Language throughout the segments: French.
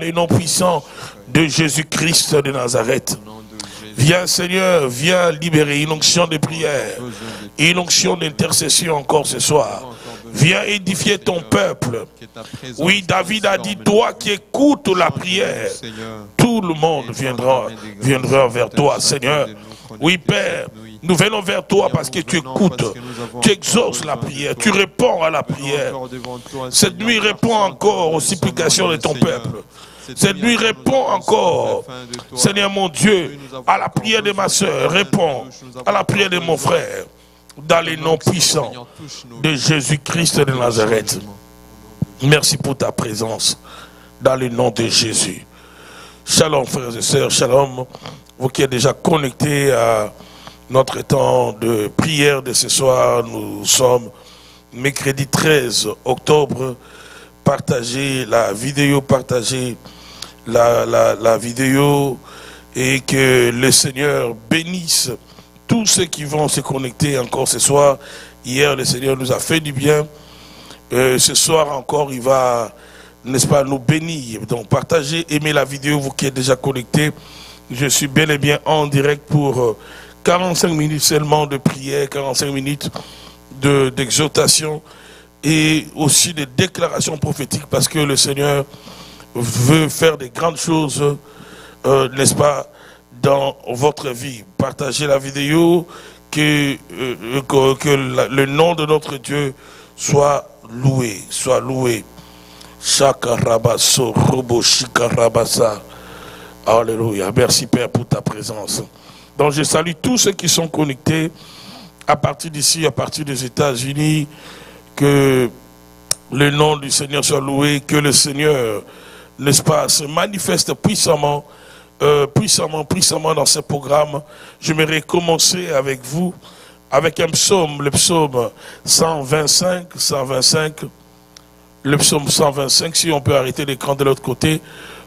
Le nom puissant de Jésus-Christ de Nazareth. Viens Seigneur, viens libérer une onction de prière, une onction d'intercession encore ce soir. Viens édifier ton peuple. Oui, David a dit, toi qui écoutes la prière, tout le monde viendra vers toi, Seigneur. Oui, Père, nous venons vers toi parce que tu écoutes, tu exauces la prière, tu réponds à la prière. Cette nuit, réponds encore aux supplications de ton peuple. Cette nuit, réponds encore, Seigneur mon Dieu, à la prière de ma soeur, réponds à la prière de mon frère, dans les noms puissants de Jésus-Christ de Nazareth. Merci pour ta présence, dans le nom de Jésus. Shalom frères et sœurs, shalom, vous qui êtes déjà connectés à notre temps de prière de ce soir. Nous sommes mercredi 13 octobre. Partagez la vidéo, partagez la vidéo, et que le Seigneur bénisse tous ceux qui vont se connecter encore ce soir. Hier, le Seigneur nous a fait du bien. Ce soir encore, il va, n'est-ce pas, nous bénir. Donc partagez, aimez la vidéo, vous qui êtes déjà connectés. Je suis bel et bien en direct pour 45 minutes seulement de prière, 45 minutes d'exhortation, et aussi des déclarations prophétiques, parce que le Seigneur veut faire des grandes choses, n'est-ce pas, dans votre vie. Partagez la vidéo, que le nom de notre Dieu soit loué, soit loué. Shakarabaso, robo shikarabasa. Alléluia. Merci Père pour ta présence. Donc je salue tous ceux qui sont connectés à partir d'ici, à partir des États-Unis. Que le nom du Seigneur soit loué, que le Seigneur, n'est-ce pas, se manifeste puissamment, puissamment dans ce programme. J'aimerais commencer avec vous, avec un psaume, le psaume 125, le psaume 125, si on peut arrêter l'écran de l'autre côté,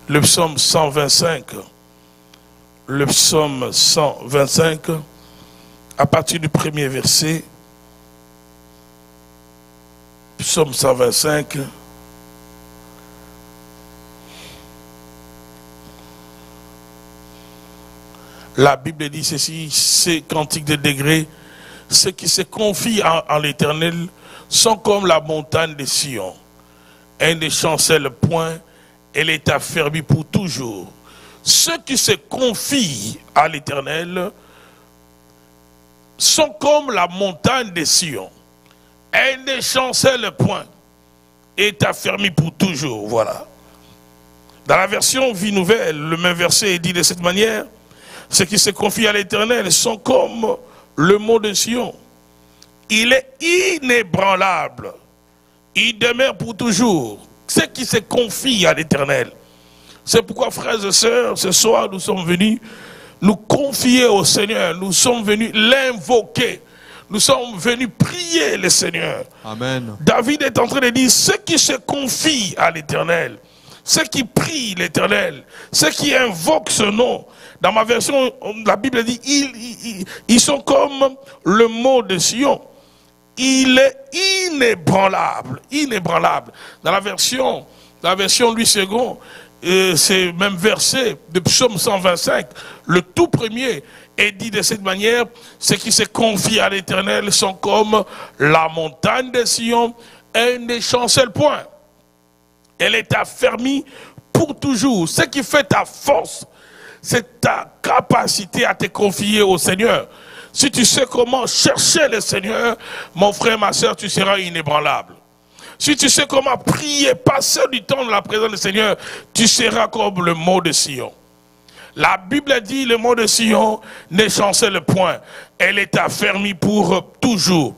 le psaume 125, le psaume 125, à partir du premier verset. Psaume 125. La Bible dit ceci, ces cantiques de degrés, ceux qui se confient en l'Éternel sont comme la montagne de Sion. Elle ne chancelle point, elle est affermie pour toujours. Ceux qui se confient à l'Éternel sont comme la montagne de Sion. Elle ne chancelle point, est affermie pour toujours. Voilà. Dans la version Vie Nouvelle, le même verset est dit de cette manière. Ceux qui se confient à l'Éternel sont comme le mont de Sion. Il est inébranlable. Il demeure pour toujours. Ceux qui se confient à l'Éternel. C'est pourquoi, frères et sœurs, ce soir, nous sommes venus nous confier au Seigneur. Nous sommes venus l'invoquer. Nous sommes venus prier le Seigneur. Amen. David est en train de dire, ceux qui se confient à l'Éternel, ceux qui prient l'Éternel, ceux qui invoquent ce nom. Dans ma version, la Bible dit, ils sont comme le mont de Sion. Il est inébranlable, inébranlable. Dans la version Louis II, c'est même verset de psaume 125, le tout premier, est dit de cette manière, ceux qui se confient à l'Éternel sont comme la montagne de Sion, elle ne chancelle point. Elle est affermie pour toujours. Ce qui fait ta force, c'est ta capacité à te confier au Seigneur. Si tu sais comment chercher le Seigneur, mon frère, ma soeur, tu seras inébranlable. Si tu sais comment prier, passer du temps dans la présence du Seigneur, tu seras comme le mont de Sion. La Bible dit, le mont de Sion ne chancelle point. Elle est affermie pour toujours.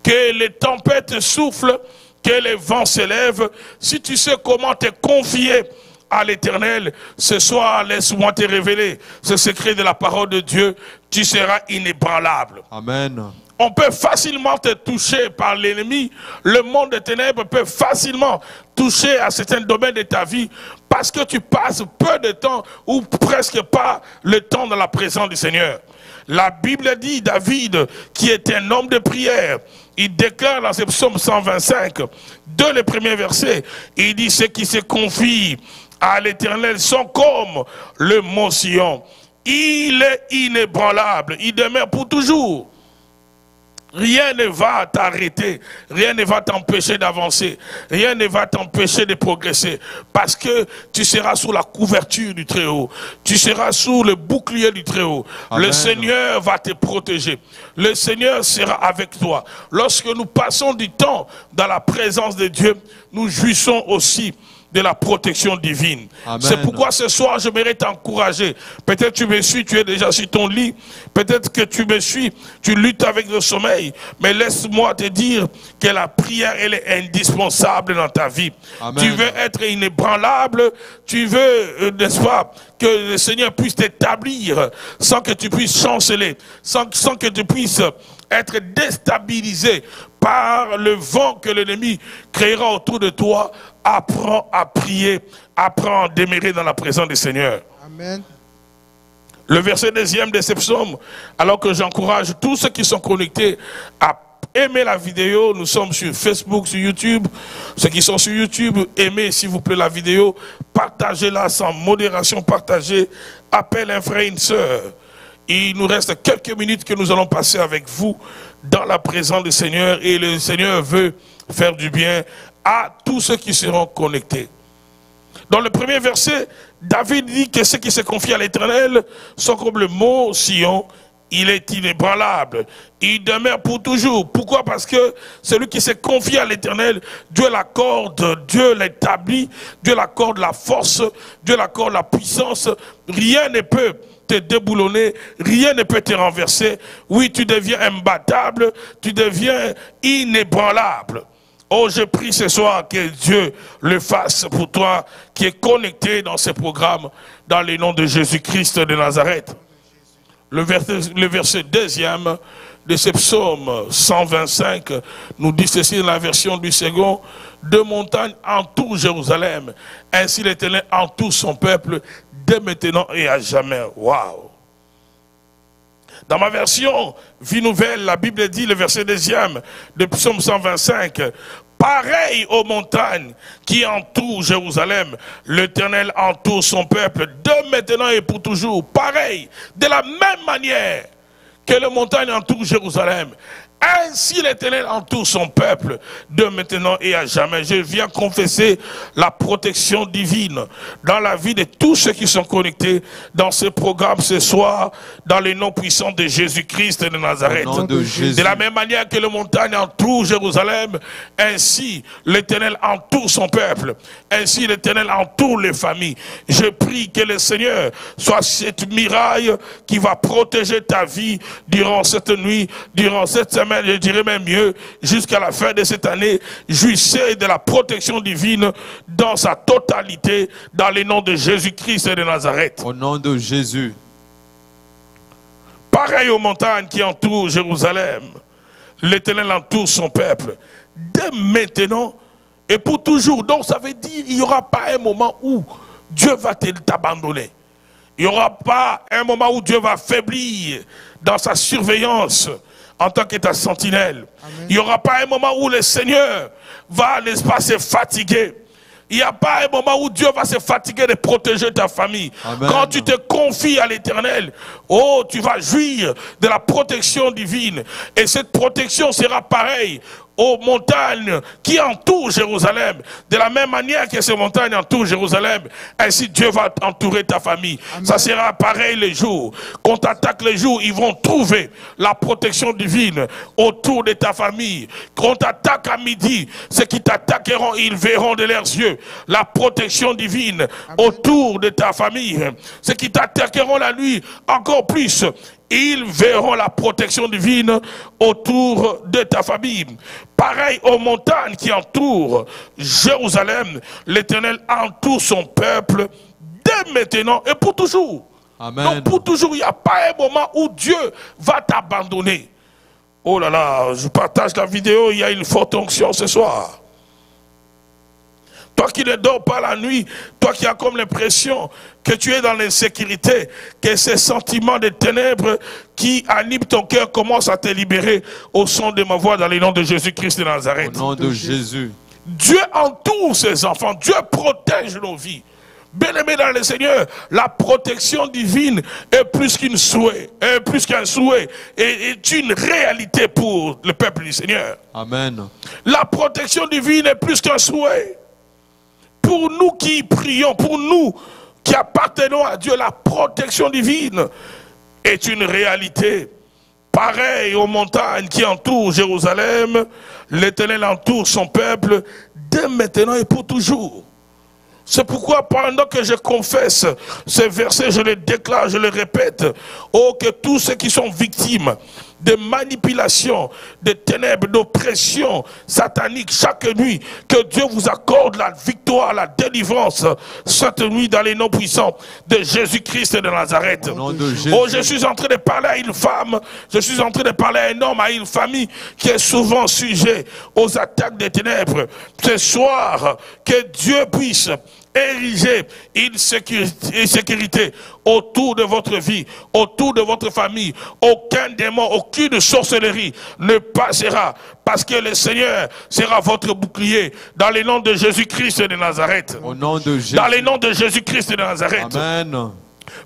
Que les tempêtes soufflent, que les vents s'élèvent. Si tu sais comment te confier à l'Éternel, ce soir, laisse-moi te révéler ce secret de la parole de Dieu. Tu seras inébranlable. Amen. On peut facilement te toucher par l'ennemi. Le monde des ténèbres peut facilement toucher à certains domaines de ta vie parce que tu passes peu de temps ou presque pas le temps dans la présence du Seigneur. La Bible dit, David, qui est un homme de prière, il déclare dans ce psaume 125, dès le premier verset, il dit, ceux qui se confient à l'Éternel sont comme le mont Sion. Il est inébranlable, il demeure pour toujours. Rien ne va t'arrêter, rien ne va t'empêcher d'avancer, rien ne va t'empêcher de progresser, parce que tu seras sous la couverture du Très-Haut, tu seras sous le bouclier du Très-Haut. Le Seigneur va te protéger, le Seigneur sera avec toi. Lorsque nous passons du temps dans la présence de Dieu, nous jouissons aussi de la protection divine. C'est pourquoi ce soir, j'aimerais t'encourager. Peut-être tu me suis, tu es déjà sur ton lit. Peut-être que tu me suis, tu luttes avec le sommeil. Mais laisse-moi te dire que la prière, elle est indispensable dans ta vie. Amen. Tu veux être inébranlable, tu veux, n'est-ce pas, que le Seigneur puisse t'établir sans que tu puisses chanceler, sans que tu puisses être déstabilisé par le vent que l'ennemi créera autour de toi. Apprends à prier, apprends à demeurer dans la présence du Seigneur. Amen. Le verset 2e de ce psaume, alors que j'encourage tous ceux qui sont connectés à aimer la vidéo, nous sommes sur Facebook, sur YouTube. Ceux qui sont sur YouTube, aimez s'il vous plaît la vidéo, partagez-la sans modération, partagez, appelle un frère, une sœur. Il nous reste quelques minutes que nous allons passer avec vous dans la présence du Seigneur, et le Seigneur veut faire du bien à tous ceux qui seront connectés. Dans le premier verset, David dit que ceux qui se confient à l'Éternel sont comme le mont Sion. Il est inébranlable, il demeure pour toujours. Pourquoi? Parce que celui qui se confie à l'Éternel, Dieu l'accorde, Dieu l'établit, Dieu l'accorde la force, Dieu l'accorde la puissance. Rien ne peut te déboulonner, rien ne peut te renverser. Oui, tu deviens imbattable, tu deviens inébranlable. Oh, je prie ce soir que Dieu le fasse pour toi qui est connecté dans ce programme, dans le nom de Jésus-Christ de Nazareth. Le verset 2e de ce psaume 125 nous dit ceci dans la version du second: deux montagnes entourent Jérusalem, ainsi l'Éternel entoure son peuple dès maintenant et à jamais. Waouh! Dans ma version Vie Nouvelle, la Bible dit, le verset 2e de psaume 125, pareil aux montagnes qui entourent Jérusalem, l'Éternel entoure son peuple de maintenant et pour toujours. Pareil, de la même manière que les montagnes entourent Jérusalem, ainsi l'Éternel entoure son peuple de maintenant et à jamais. Je viens confesser la protection divine dans la vie de tous ceux qui sont connectés dans ce programme ce soir, dans le nom puissant de Jésus-Christ de Nazareth. De la même manière que les montagnes entourent Jérusalem, ainsi l'Éternel entoure son peuple, ainsi l'Éternel entoure les familles. Je prie que le Seigneur soit cette muraille qui va protéger ta vie durant cette nuit, durant cette semaine. Je dirais même mieux, jusqu'à la fin de cette année, jouissez de la protection divine dans sa totalité, dans le nom de Jésus-Christ de Nazareth. Au nom de Jésus. Pareil aux montagnes qui entourent Jérusalem, l'Éternel entoure son peuple, dès maintenant et pour toujours. Donc ça veut dire qu'il n'y aura pas un moment où Dieu va t'abandonner. Il n'y aura pas un moment où Dieu va faiblir dans sa surveillance en tant que ta sentinelle. Amen. Il n'y aura pas un moment où le Seigneur va, n'est-ce pas, se fatiguer. Il n'y a pas un moment où Dieu va se fatiguer de protéger ta famille. Amen. Quand tu te confies à l'Éternel, oh, tu vas jouir de la protection divine. Et cette protection sera pareille aux montagnes qui entourent Jérusalem. De la même manière que ces montagnes entourent Jérusalem, ainsi Dieu va entourer ta famille. Amen. Ça sera pareil les jours. Quand t'attaque les jours, ils vont trouver la protection divine autour de ta famille. Quand t'attaque à midi, ceux qui t'attaqueront, ils verront de leurs yeux la protection divine. Amen. Autour de ta famille. Ceux qui t'attaqueront la nuit, encore plus, ils verront la protection divine autour de ta famille. Pareil aux montagnes qui entourent Jérusalem, l'Éternel entoure son peuple dès maintenant et pour toujours. Amen. Donc pour toujours, il n'y a pas un moment où Dieu va t'abandonner. Oh là là, je partage la vidéo, il y a une forte onction ce soir. Toi qui ne dors pas la nuit, toi qui as comme l'impression que tu es dans l'insécurité, que ces sentiments de ténèbres qui animent ton cœur commencent à te libérer au son de ma voix dans le nom de Jésus-Christ de Nazareth. Au nom de Jésus. Dieu entoure ses enfants, Dieu protège nos vies. Bien-aimé dans le Seigneur, la protection divine est plus qu'un souhait, est une réalité pour le peuple du Seigneur. Amen. La protection divine est plus qu'un souhait. Pour nous qui prions, pour nous qui appartenons à Dieu, la protection divine est une réalité. Pareil aux montagnes qui entourent Jérusalem, l'Éternel entoure son peuple dès maintenant et pour toujours. C'est pourquoi pendant que je confesse ces versets, je les déclare, je les répète. Oh, que tous ceux qui sont victimes de manipulation, de ténèbres, d'oppression satanique chaque nuit, que Dieu vous accorde la victoire, la délivrance cette nuit dans les noms puissants de Jésus-Christ de Nazareth. Oh, je suis en train de parler à une femme, je suis en train de parler à un homme, à une famille qui est souvent sujet aux attaques des ténèbres. Ce soir, que Dieu puisse ériger une sécurité autour de votre vie, autour de votre famille. Aucun démon, aucune sorcellerie ne passera, parce que le Seigneur sera votre bouclier dans les noms de Jésus-Christ de Nazareth. Au nom de Jésus. Dans les noms de Jésus-Christ de Nazareth. Amen.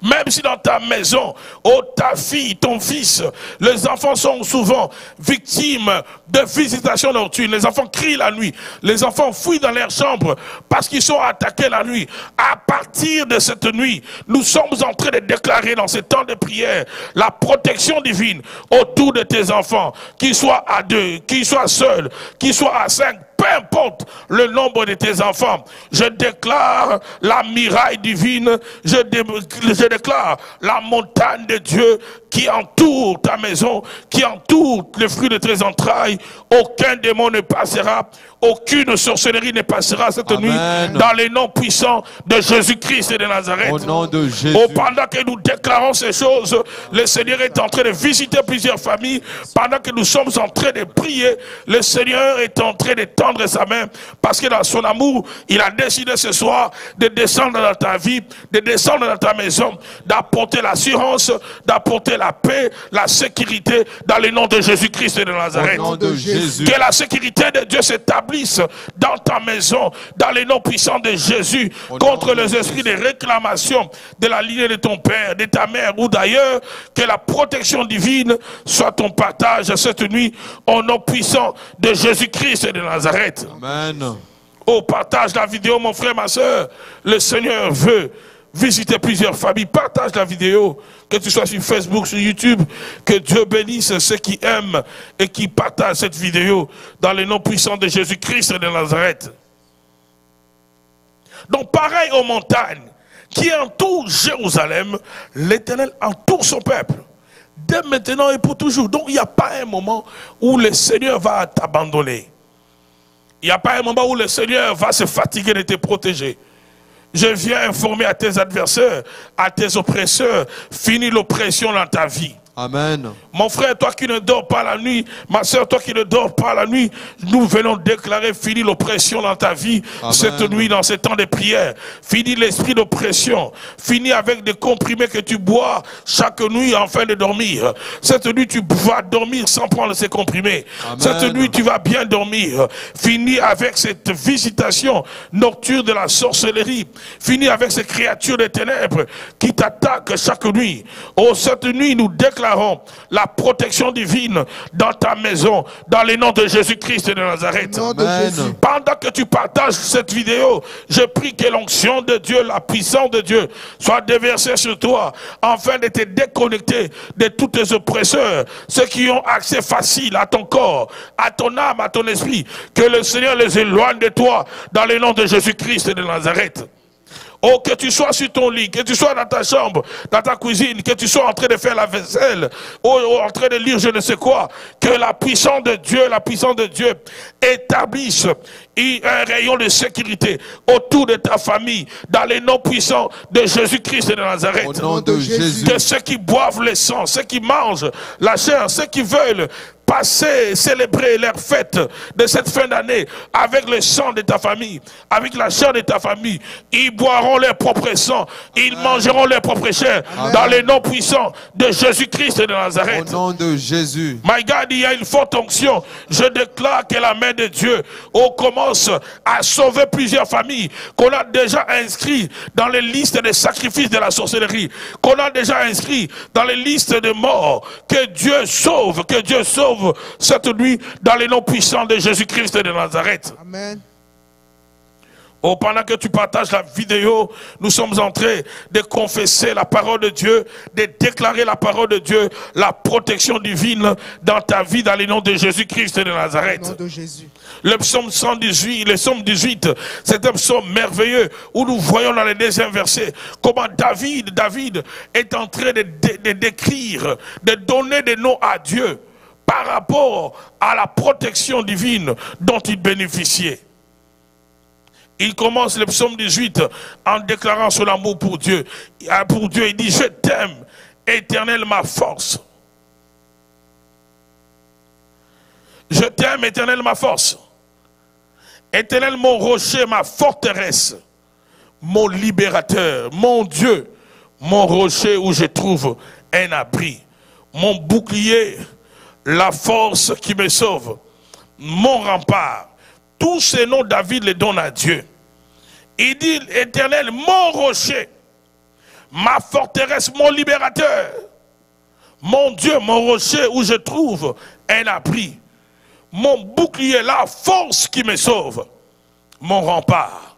Même si dans ta maison, oh, ta fille, ton fils, les enfants sont souvent victimes de visitations nocturnes. Les enfants crient la nuit. Les enfants fuient dans leurs chambres parce qu'ils sont attaqués la nuit. À partir de cette nuit, nous sommes en train de déclarer dans ces temps de prière la protection divine autour de tes enfants, qu'ils soient à 2, qu'ils soient seuls, qu'ils soient à 5. Peu importe le nombre de tes enfants, je déclare la muraille divine, je déclare la montagne de Dieu qui entoure ta maison, qui entoure le fruit de tes entrailles. Aucun démon ne passera, aucune sorcellerie ne passera cette nuit dans les noms puissants de Jésus-Christ et de Nazareth. Au nom de Jésus. Oh, pendant que nous déclarons ces choses, le Seigneur est en train de visiter plusieurs familles. Pendant que nous sommes en train de prier, le Seigneur est en train de tendre sa main, parce que dans son amour, il a décidé ce soir de descendre dans ta vie, de descendre dans ta maison, d'apporter l'assurance, d'apporter la paix, la sécurité dans le nom de Jésus-Christ et de Nazareth. Au nom de Jésus. Que la sécurité de Dieu s'établisse dans ta maison, dans les noms puissants de Jésus, contre les esprits de réclamation de la lignée de ton père, de ta mère ou d'ailleurs. Que la protection divine soit ton partage cette nuit au nom puissant de Jésus-Christ et de Nazareth. Amen. Oh, partage la vidéo, mon frère, ma soeur. Le Seigneur veut visiter plusieurs familles. Partage la vidéo, que tu sois sur Facebook, sur YouTube. Que Dieu bénisse ceux qui aiment et qui partagent cette vidéo dans le nom puissant de Jésus-Christ de Nazareth. Donc, pareil aux montagnes qui entourent Jérusalem, l'Éternel entoure son peuple. Dès maintenant et pour toujours. Donc, il n'y a pas un moment où le Seigneur va t'abandonner. Il n'y a pas un moment où le Seigneur va se fatiguer de te protéger. Je viens informer à tes adversaires, à tes oppresseurs, finis l'oppression dans ta vie. Amen. Mon frère, toi qui ne dors pas la nuit, ma soeur, toi qui ne dors pas la nuit, nous venons déclarer fini l'oppression dans ta vie. Amen. Cette nuit, dans ces temps de prière. Fini l'esprit d'oppression. Fini avec des comprimés que tu bois chaque nuit afin de dormir. Cette nuit, tu vas dormir sans prendre ces comprimés. Amen. Cette nuit, tu vas bien dormir. Fini avec cette visitation nocturne de la sorcellerie. Fini avec ces créatures des ténèbres qui t'attaquent chaque nuit. Oh, cette nuit, nous déclarons la protection divine dans ta maison, dans les noms de Jésus-Christ de Nazareth. Pendant que tu partages cette vidéo, je prie que l'onction de Dieu, la puissance de Dieu soit déversée sur toi, afin de te déconnecter de tous tes oppresseurs, ceux qui ont accès facile à ton corps, à ton âme, à ton esprit. Que le Seigneur les éloigne de toi, dans les noms de Jésus-Christ de Nazareth. Oh, que tu sois sur ton lit, que tu sois dans ta chambre, dans ta cuisine, que tu sois en train de faire la vaisselle, ou en train de lire je ne sais quoi, que la puissance de Dieu établisse un rayon de sécurité autour de ta famille, dans les noms puissants de Jésus-Christ de Nazareth. Au nom de Jésus. Que ceux qui boivent le sang, ceux qui mangent la chair, ceux qui veulent passer, célébrer leur fête de cette fin d'année avec le sang de ta famille, avec la chair de ta famille. Ils boiront leur propre sang, ils mangeront leur propre chair dans le nom puissant de Jésus-Christ de Nazareth. Au nom de Jésus. My God, il y a une forte onction. Je déclare que la main de Dieu commence à sauver plusieurs familles qu'on a déjà inscrites dans les listes des sacrifices de la sorcellerie, qu'on a déjà inscrits dans les listes de morts. Que Dieu sauve cette nuit dans les noms puissants de Jésus-Christ de Nazareth. Amen. Oh, pendant que tu partages la vidéo, nous sommes en train de confesser la parole de Dieu, de déclarer la parole de Dieu, la protection divine dans ta vie, dans le nom de Jésus-Christ de Nazareth. Au nom de Jésus. Le psaume 118, le psaume 18, c'est un psaume merveilleux où nous voyons dans les deuxième verset comment David est en train de décrire, de donner des noms à Dieu par rapport à la protection divine dont il bénéficiait. Il commence le psaume 18 en déclarant son amour pour Dieu. Pour Dieu, il dit, je t'aime, Éternel, ma force. Je t'aime, Éternel, ma force. Éternel, mon rocher, ma forteresse, mon libérateur, mon Dieu, mon rocher où je trouve un abri, mon bouclier, la force qui me sauve, mon rempart. Tous ces noms, David les donne à Dieu. Il dit, Éternel, mon rocher, ma forteresse, mon libérateur, mon Dieu, mon rocher où je trouve un abri, mon bouclier, la force qui me sauve, mon rempart.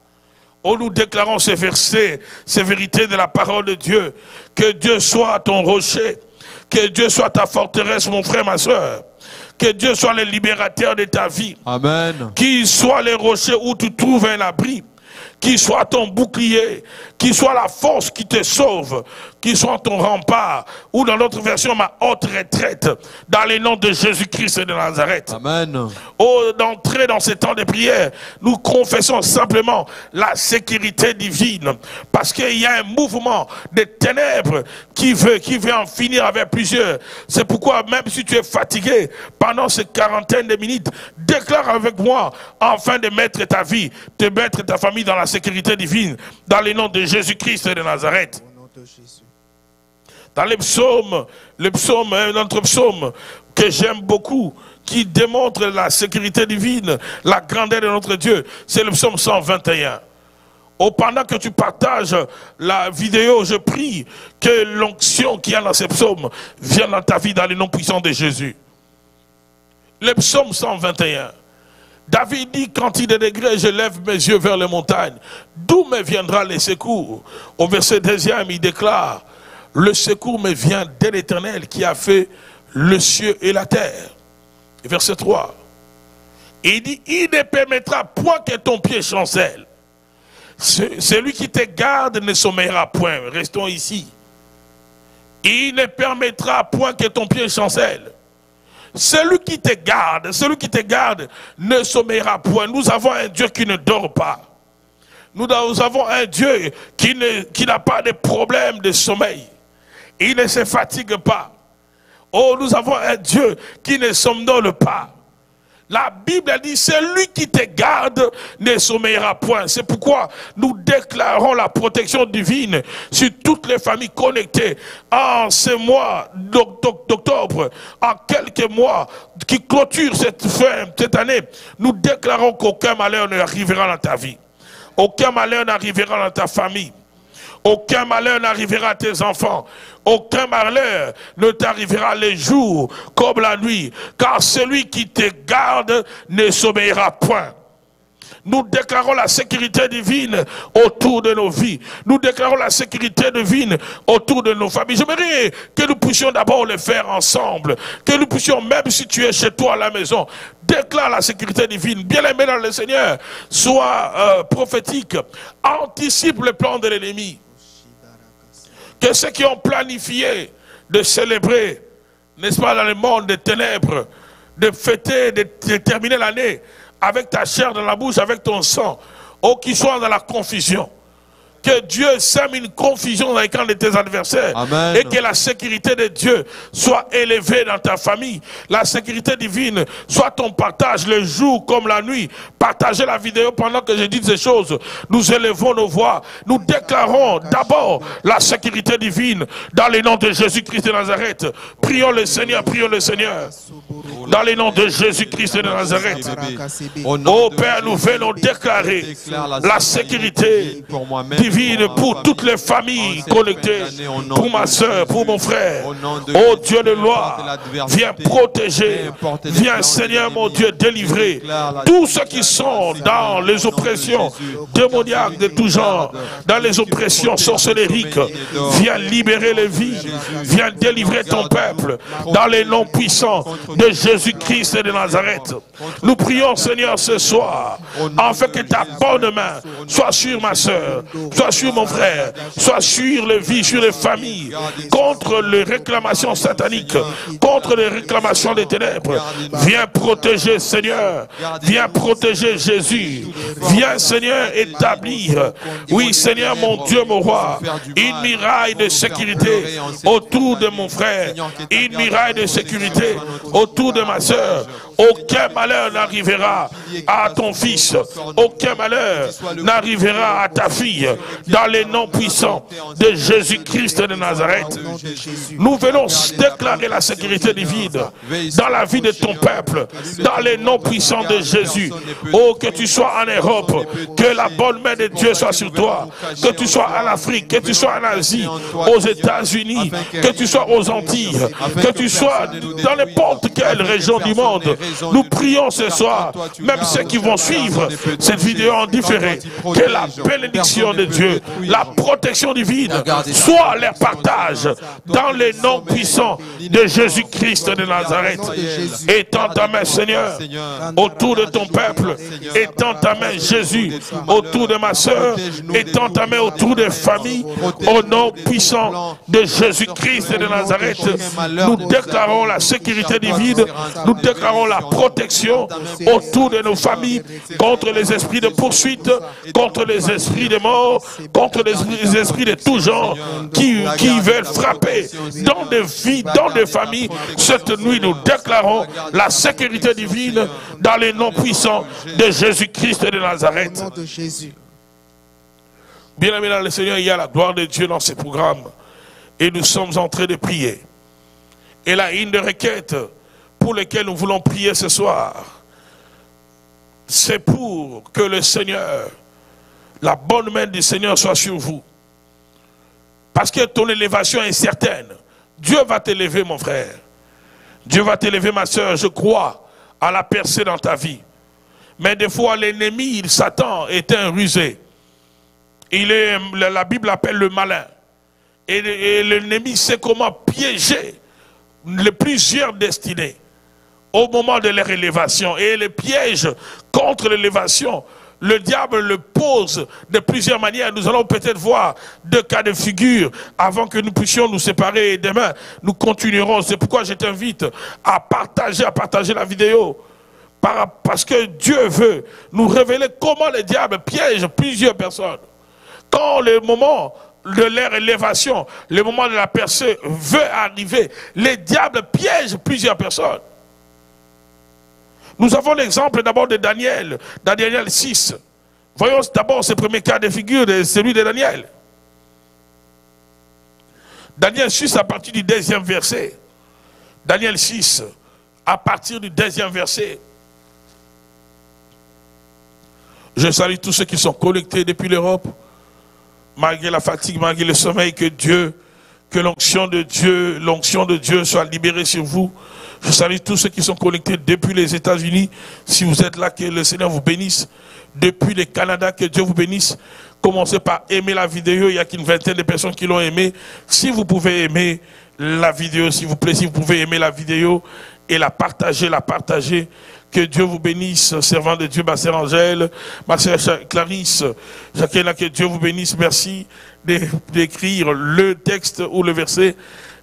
Oh, nous déclarons ces versets, ces vérités de la parole de Dieu. Que Dieu soit ton rocher, que Dieu soit ta forteresse, mon frère, ma soeur. Que Dieu soit le libérateur de ta vie. Amen. Qu'il soit les rochers où tu trouves un abri. Qu'il soit ton bouclier. Qu'il soit la force qui te sauve. Qu'il soit ton rempart. Ou dans notre version, ma haute retraite. Dans le nom de Jésus-Christ de Nazareth. Amen. Oh, d'entrer dans ces temps de prière, nous confessons simplement la sécurité divine. Parce qu'il y a un mouvement de ténèbres qui veut en finir avec plusieurs. C'est pourquoi même si tu es fatigué, pendant ces quarantaine de minutes, déclare avec moi, afin de mettre ta vie, de mettre ta famille dans la sécurité divine, dans le nom de Jésus-Christ de Nazareth. Au nom de Jésus. Dans notre psaume que j'aime beaucoup, qui démontre la sécurité divine, la grandeur de notre Dieu, c'est le psaume 121. Oh, pendant que tu partages la vidéo, je prie que l'onction qu'il y a dans ces psaumes vienne dans ta vie dans le nom puissant de Jésus. Le psaume 121. David dit, quand il est degré, je lève mes yeux vers les montagnes. D'où me viendra le secours? Au verset 2e, il déclare, le secours me vient de l'Éternel qui a fait le ciel et la terre. Et verset 3. Il dit, il ne permettra point que ton pied chancelle. Celui qui te garde ne sommeillera point. Restons ici. Il ne permettra point que ton pied chancelle. Celui qui te garde ne sommeillera point. Nous avons un Dieu qui ne dort pas. Nous avons un Dieu qui n'a pas de problème de sommeil. Il ne se fatigue pas. Oh, nous avons un Dieu qui ne somnole pas. La Bible a dit, celui qui te garde ne sommeillera point. C'est pourquoi nous déclarons la protection divine sur toutes les familles connectées en ce mois d'octobre, en quelques mois qui clôturent cette année. Nous déclarons qu'aucun malheur ne arrivera dans ta vie. Aucun malheur n'arrivera dans ta famille. Aucun malheur n'arrivera à tes enfants. Aucun malheur ne t'arrivera les jours comme la nuit. Car celui qui te garde ne sommeillera point. Nous déclarons la sécurité divine autour de nos vies. Nous déclarons la sécurité divine autour de nos familles. J'aimerais que nous puissions d'abord le faire ensemble. Que nous puissions, même si tu es chez toi à la maison, déclare la sécurité divine. Bien-aimé dans le Seigneur, sois prophétique. Anticipe le plan de l'ennemi. Que ceux qui ont planifié de célébrer, n'est-ce pas, dans le monde des ténèbres, de fêter, de terminer l'année avec ta chair dans la bouche, avec ton sang, ou qui soient dans la confusion. que Dieu sème une confusion dans les camps de tes adversaires. Amen. Et que la sécurité de Dieu soit élevée dans ta famille. La sécurité divine soit ton partage le jour comme la nuit. Partagez la vidéo pendant que je dis ces choses. Nous élevons nos voix. Nous déclarons d'abord la sécurité divine dans les noms de Jésus-Christ de Nazareth. Prions le Seigneur, prions le Seigneur. Dans les noms de Jésus-Christ de Nazareth. Oh Père, nous venons déclarer la sécurité divine pour toutes les familles connectées, pour ma soeur, pour mon frère. Oh Dieu de loi, viens protéger, viens Seigneur mon Dieu délivrer tous ceux qui sont dans les oppressions démoniaques de tout genre, dans les oppressions sorcellériques. Viens libérer les vies, viens délivrer ton peuple dans les noms puissants de Jésus-Christ de Nazareth. Nous prions Seigneur ce soir, afin que ta bonne main soit sur ma soeur, soit sur mon frère, soit sur les vies, sur les familles, contre les réclamations sataniques, contre les réclamations des ténèbres. Viens protéger Seigneur, viens protéger Jésus, viens Seigneur établir, oui Seigneur mon Dieu mon roi, une muraille de sécurité autour de mon frère, une muraille de sécurité autour de ma soeur. Aucun malheur n'arrivera à ton fils, aucun malheur n'arrivera à ta fille, dans les noms puissants de Jésus-Christ de Nazareth. Nous venons déclarer la sécurité divine dans la vie de ton peuple, dans les noms puissants de Jésus. Oh, que tu sois en Europe, que la bonne main de Dieu soit sur toi, que tu sois en Afrique, que tu sois en Asie, aux États-Unis, que tu sois aux Antilles, que tu sois dans n'importe quelle région du monde. Nous prions ce soir, même ceux qui vont suivre cette vidéo en différé, que la bénédiction de Dieu, la protection divine soit leur partage dans les noms puissants de Jésus-Christ de Nazareth. Étends ta main Seigneur autour de ton peuple, étends ta main Jésus autour de ma soeur, étends ta main autour des familles, au nom puissant de Jésus-Christ de Nazareth. Nous déclarons la sécurité divine, nous déclarons la protection autour de nos familles, contre les esprits de poursuite, contre les esprits de mort, contre les esprits de tout genre qui veulent frapper dans des vies, dans des familles. Cette nuit, nous déclarons la sécurité divine dans les noms puissants de Jésus-Christ de Nazareth. Bien aimé dans le Seigneur, il y a la gloire de Dieu dans ces programmes. Et nous sommes en train de prier. Et là, une des requêtes pour lesquelles nous voulons prier ce soir, c'est pour que le Seigneur, la bonne main du Seigneur soit sur vous. Parce que ton élévation est certaine. Dieu va t'élever, mon frère. Dieu va t'élever, ma soeur. Je crois à la percée dans ta vie. Mais des fois, l'ennemi, Satan, est un rusé. La Bible l'appelle le malin. Et l'ennemi sait comment piéger plusieurs destinées au moment de leur élévation. Et les pièges contre l'élévation, le diable le pose de plusieurs manières. Nous allons peut-être voir 2 cas de figure avant que nous puissions nous séparer. Et demain, nous continuerons. C'est pourquoi je t'invite à partager la vidéo. Parce que Dieu veut nous révéler comment le diable piège plusieurs personnes. Quand le moment de leur élévation, le moment de la percée veut arriver, le diable piège plusieurs personnes. Nous avons l'exemple d'abord de Daniel, dans Daniel 6. Voyons d'abord ce premier cas de figure, celui de Daniel. Daniel 6 à partir du 10e verset. Daniel 6 à partir du 10e verset. Je salue tous ceux qui sont connectés depuis l'Europe. Malgré la fatigue, malgré le sommeil, que l'onction de Dieu soit libérée sur vous. Je salue tous ceux qui sont connectés depuis les États-Unis. Si vous êtes là, que le Seigneur vous bénisse. Depuis le Canada, que Dieu vous bénisse. Commencez par aimer la vidéo. Il y a qu'une vingtaine de personnes qui l'ont aimée. Si vous pouvez aimer la vidéo, s'il vous plaît, si vous pouvez aimer la vidéo et la partager. Que Dieu vous bénisse, servant de Dieu, ma sœur Angèle, ma sœur Clarisse, chacun là, que Dieu vous bénisse. Merci d'écrire le texte ou le verset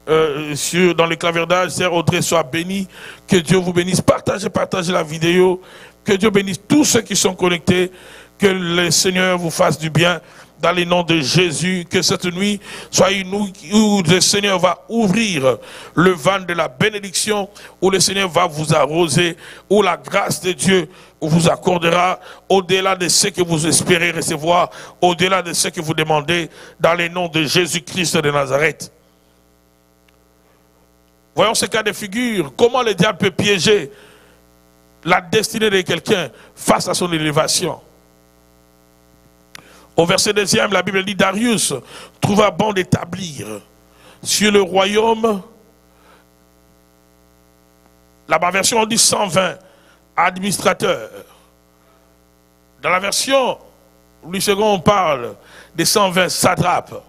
dans le clavardage. Sœur Audrey, soit bénie. Que Dieu vous bénisse. Partagez la vidéo. Que Dieu bénisse tous ceux qui sont connectés. Que le Seigneur vous fasse du bien dans le nom de Jésus, que cette nuit soit une nuit où le Seigneur va ouvrir le vent de la bénédiction, où le Seigneur va vous arroser, où la grâce de Dieu vous accordera au-delà de ce que vous espérez recevoir, au-delà de ce que vous demandez, dans le nom de Jésus-Christ de Nazareth. Voyons ce cas de figure, comment le diable peut piéger la destinée de quelqu'un face à son élévation. Au verset 2, la Bible dit, Darius trouva bon d'établir sur le royaume, la version on dit 120 administrateurs. Dans la version, Louis II, on parle des 120 satrapes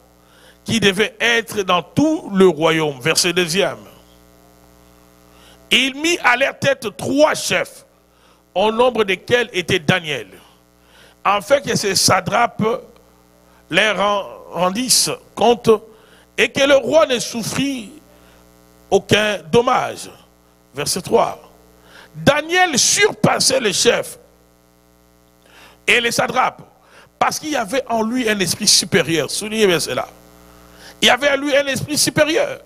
qui devaient être dans tout le royaume. Verset 2. Il mit à leur tête 3 chefs, au nombre desquels était Daniel, afin que ces satrapes leur rendissent compte et que le roi ne souffrit aucun dommage. Verset 3. Daniel surpassait les chefs et les satrapes parce qu'il y avait en lui un esprit supérieur. Soulignez bien cela. Il y avait en lui un esprit supérieur.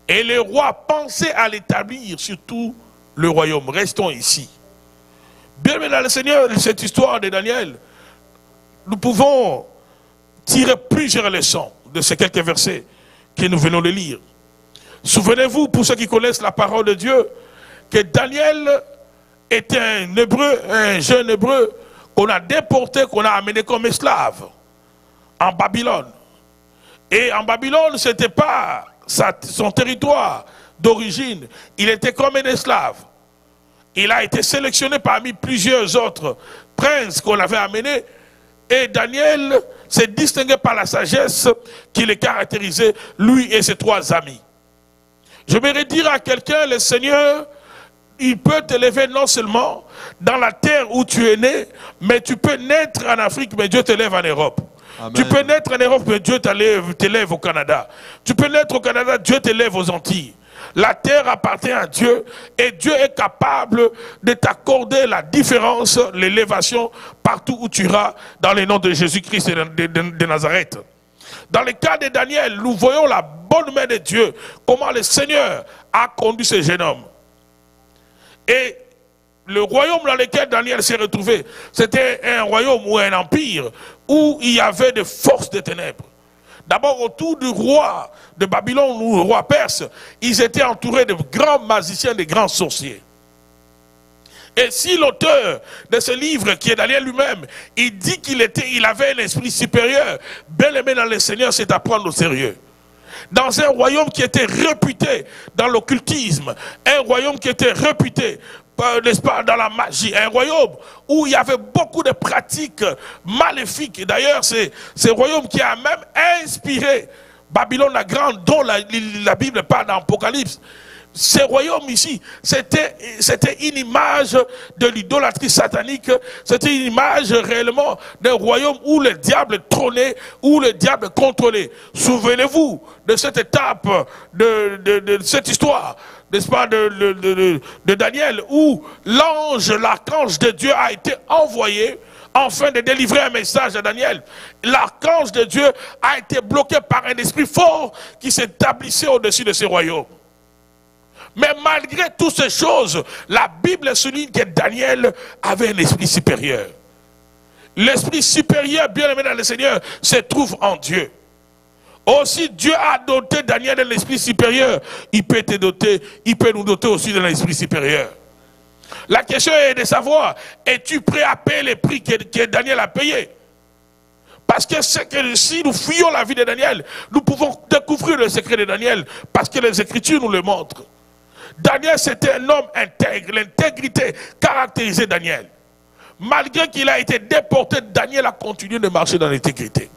Et le roi pensait à l'établir sur tout le royaume. Restons ici. Bien aimé dans le Seigneur, cette histoire de Daniel, nous pouvons tirer plusieurs leçons de ces quelques versets que nous venons de lire. Souvenez-vous, pour ceux qui connaissent la parole de Dieu, que Daniel était un hébreu, un jeune hébreu qu'on a déporté, qu'on a amené comme esclave en Babylone. Et en Babylone, ce n'était pas son territoire d'origine, il était comme un esclave. Il a été sélectionné parmi plusieurs autres princes qu'on avait amenés. Et Daniel s'est distingué par la sagesse qui le caractérisait, lui et ses 3 amis. Je voudrais dire à quelqu'un, le Seigneur, il peut t'élever non seulement dans la terre où tu es né, mais tu peux naître en Afrique, mais Dieu t'élève en Europe. Amen. Tu peux naître en Europe, mais Dieu t'élève au Canada. Tu peux naître au Canada, Dieu t'élève aux Antilles. La terre appartient à Dieu et Dieu est capable de t'accorder la différence, l'élévation partout où tu iras dans le nom de Jésus-Christ de Nazareth. Dans le cas de Daniel, nous voyons la bonne main de Dieu, comment le Seigneur a conduit ce jeune homme. Et le royaume dans lequel Daniel s'est retrouvé, c'était un royaume ou un empire où il y avait des forces de ténèbres. D'abord, autour du roi de Babylone ou le roi perse, ils étaient entourés de grands magiciens, de grands sorciers. Et si l'auteur de ce livre, qui est Daniel lui-même, il dit qu'il avait un esprit supérieur, bien aimé dans le Seigneur, c'est à prendre au sérieux. Dans un royaume qui était réputé dans l'occultisme, un royaume qui était réputé, n'est-ce pas, dans la magie, un royaume où il y avait beaucoup de pratiques maléfiques. D'ailleurs, c'est ce royaume qui a même inspiré Babylone la Grande, dont la Bible parle dans l'Apocalypse. Ce royaume ici, c'était une image de l'idolâtrie satanique, c'était une image réellement d'un royaume où le diable trônait, où le diable contrôlait. Souvenez-vous de cette étape, de cette histoire, n'est-ce pas, de Daniel, où l'archange de Dieu a été envoyé afin de délivrer un message à Daniel. L'archange de Dieu a été bloqué par un esprit fort qui s'établissait au-dessus de ce royaume. Mais malgré toutes ces choses, la Bible souligne que Daniel avait un esprit supérieur. L'esprit supérieur, bien aimé dans le Seigneur, se trouve en Dieu. Aussi, Dieu a doté Daniel d'un esprit supérieur. Il peut te doter, il peut nous doter aussi d'un esprit supérieur. La question est de savoir, es-tu prêt à payer les prix que Daniel a payé? Parce que si nous fuyons la vie de Daniel, nous pouvons découvrir le secret de Daniel, parce que les Écritures nous le montrent. Daniel, c'était un homme intègre. L'intégrité caractérisait Daniel. Malgré qu'il a été déporté, Daniel a continué de marcher dans l'intégrité.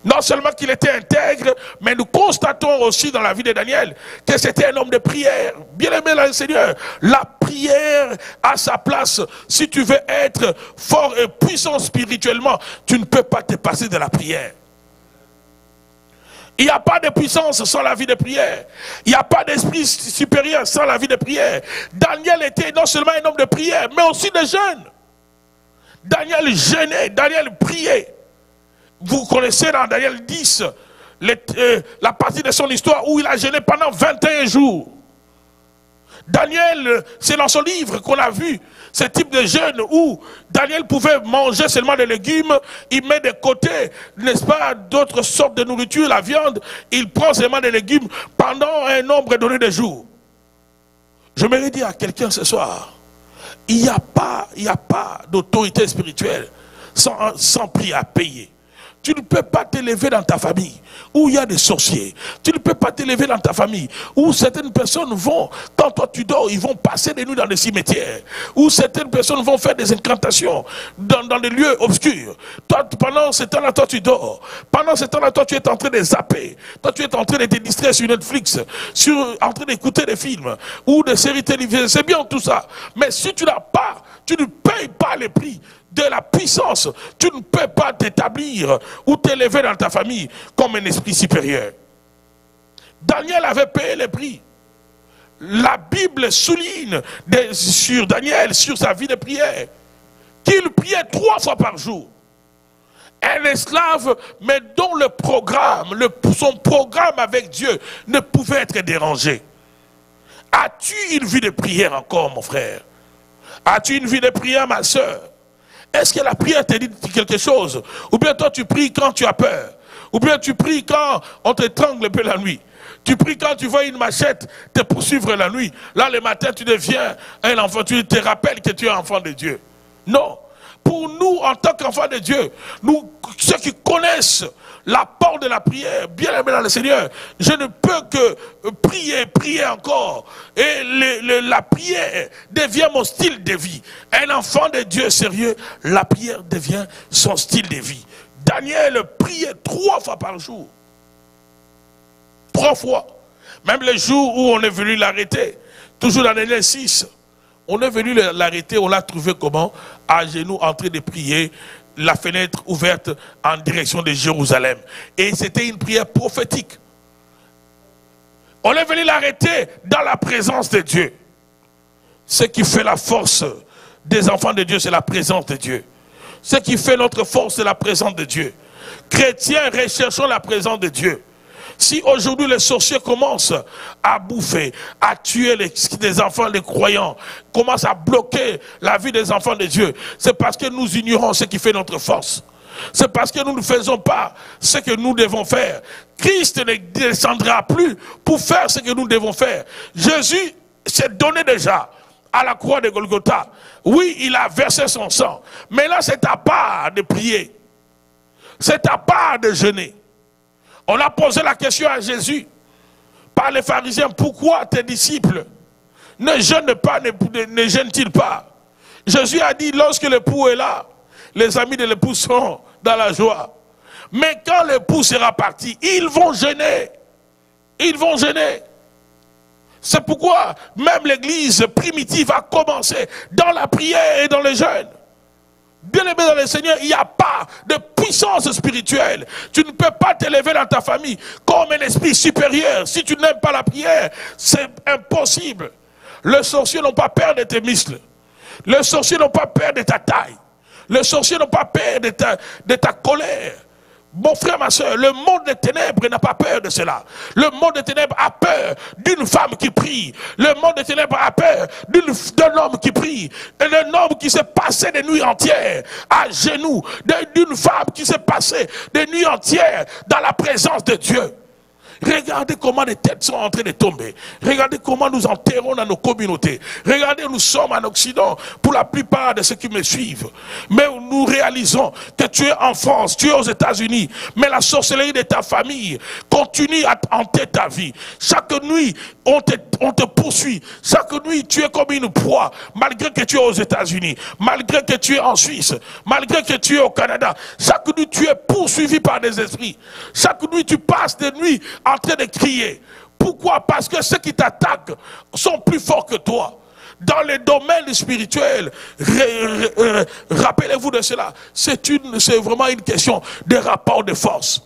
Non seulement qu'il était intègre, mais nous constatons aussi dans la vie de Daniel que c'était un homme de prière. Bien aimé dans le Seigneur, la prière a sa place. Si tu veux être fort et puissant spirituellement, tu ne peux pas te passer de la prière. Il n'y a pas de puissance sans la vie de prière. Il n'y a pas d'esprit supérieur sans la vie de prière. Daniel était non seulement un homme de prière, mais aussi de jeûne. Daniel jeûnait, Daniel priait. Vous connaissez dans Daniel 10, la partie de son histoire où il a jeûné pendant 21 jours. Daniel, c'est dans son livre qu'on a vu ce type de jeûne où Daniel pouvait manger seulement des légumes, il met de côté, n'est-ce pas, d'autres sortes de nourriture, la viande, il prend seulement des légumes pendant un nombre donné de jours. Je me dire à quelqu'un ce soir, il n'y a pas d'autorité spirituelle sans prix à payer. Tu ne peux pas t'élever dans ta famille où il y a des sorciers. Tu ne peux pas t'élever dans ta famille où certaines personnes vont, quand toi tu dors, ils vont passer des nuits dans des cimetières. Où certaines personnes vont faire des incantations dans des lieux obscurs. Toi, pendant ce temps-là, toi tu dors. Pendant ce temps-là, toi tu es en train de zapper. Toi tu es en train de te distraire sur Netflix, en train d'écouter des films ou des séries télévisées. C'est bien tout ça. Mais si tu n'as pas, tu ne payes pas les prix de la puissance, tu ne peux pas t'établir ou t'élever dans ta famille comme un esprit supérieur. Daniel avait payé les prix. La Bible souligne sur Daniel, sur sa vie de prière, qu'il priait 3 fois par jour. Un esclave, mais dont le programme, son programme avec Dieu ne pouvait être dérangé. As-tu une vie de prière encore, mon frère? As-tu une vie de prière, ma soeur? Est-ce que la prière te dit quelque chose? Ou bien toi tu pries quand tu as peur? Ou bien tu pries quand on t'étrangle un peu la nuit? Tu pries quand tu vois une machette te poursuivre la nuit. Là le matin tu deviens un enfant, tu te rappelles que tu es enfant de Dieu. Non. Pour nous en tant qu'enfants de Dieu, nous, ceux qui connaissent l'apport de la prière, bien aimé dans le Seigneur, je ne peux que prier encore. Et la prière devient mon style de vie. Un enfant de Dieu sérieux, la prière devient son style de vie. Daniel priait 3 fois par jour. 3 fois. Même les jours où on est venu l'arrêter, toujours dans Daniel 6, on est venu l'arrêter, on l'a trouvé comment? À genoux, en train de prier, la fenêtre ouverte en direction de Jérusalem. Et c'était une prière prophétique. On est venu l'arrêter dans la présence de Dieu. Ce qui fait la force des enfants de Dieu, c'est la présence de Dieu. Ce qui fait notre force, c'est la présence de Dieu. Chrétiens, recherchons la présence de Dieu. Si aujourd'hui les sorciers commencent à bouffer, à tuer les enfants, les croyants, commencent à bloquer la vie des enfants de Dieu, c'est parce que nous ignorons ce qui fait notre force. C'est parce que nous ne faisons pas ce que nous devons faire. Christ ne descendra plus pour faire ce que nous devons faire. Jésus s'est donné déjà à la croix de Golgotha. Oui, il a versé son sang. Mais là, c'est ta part de prier. C'est ta part de jeûner. On a posé la question à Jésus par les pharisiens, pourquoi tes disciples ne jeûnent pas, ne jeûnent-ils pas? Jésus a dit, lorsque l'époux est là, les amis de l'époux sont dans la joie. Mais quand l'époux sera parti, ils vont jeûner. Ils vont jeûner. C'est pourquoi même l'église primitive a commencé dans la prière et dans le jeûne. Bien aimé dans le Seigneur, il n'y a pas de puissance spirituelle. Tu ne peux pas t'élever dans ta famille comme un esprit supérieur. Si tu n'aimes pas la prière, c'est impossible. Les sorciers n'ont pas peur de tes muscles. Les sorciers n'ont pas peur de ta taille. Les sorciers n'ont pas peur de ta colère. Mon frère, ma soeur, le monde des ténèbres n'a pas peur de cela. Le monde des ténèbres a peur d'une femme qui prie. Le monde des ténèbres a peur d'un homme qui prie. Et d'un homme qui s'est passé des nuits entières à genoux. D'une femme qui s'est passée des nuits entières dans la présence de Dieu. Regardez comment les têtes sont en train de tomber. Regardez comment nous enterrons dans nos communautés. Regardez, nous sommes en Occident, pour la plupart de ceux qui me suivent. Mais nous réalisons que tu es en France, tu es aux États-Unis, mais la sorcellerie de ta famille continue à hanter ta vie. Chaque nuit, on te poursuit. Chaque nuit, tu es comme une proie, malgré que tu es aux États-Unis, malgré que tu es en Suisse, malgré que tu es au Canada. Chaque nuit, tu es poursuivi par des esprits. Chaque nuit, tu passes des nuits en train de crier. Pourquoi? Parce que ceux qui t'attaquent sont plus forts que toi. Dans les domaines spirituels, rappelez-vous de cela. C'est vraiment une question de rapport de force.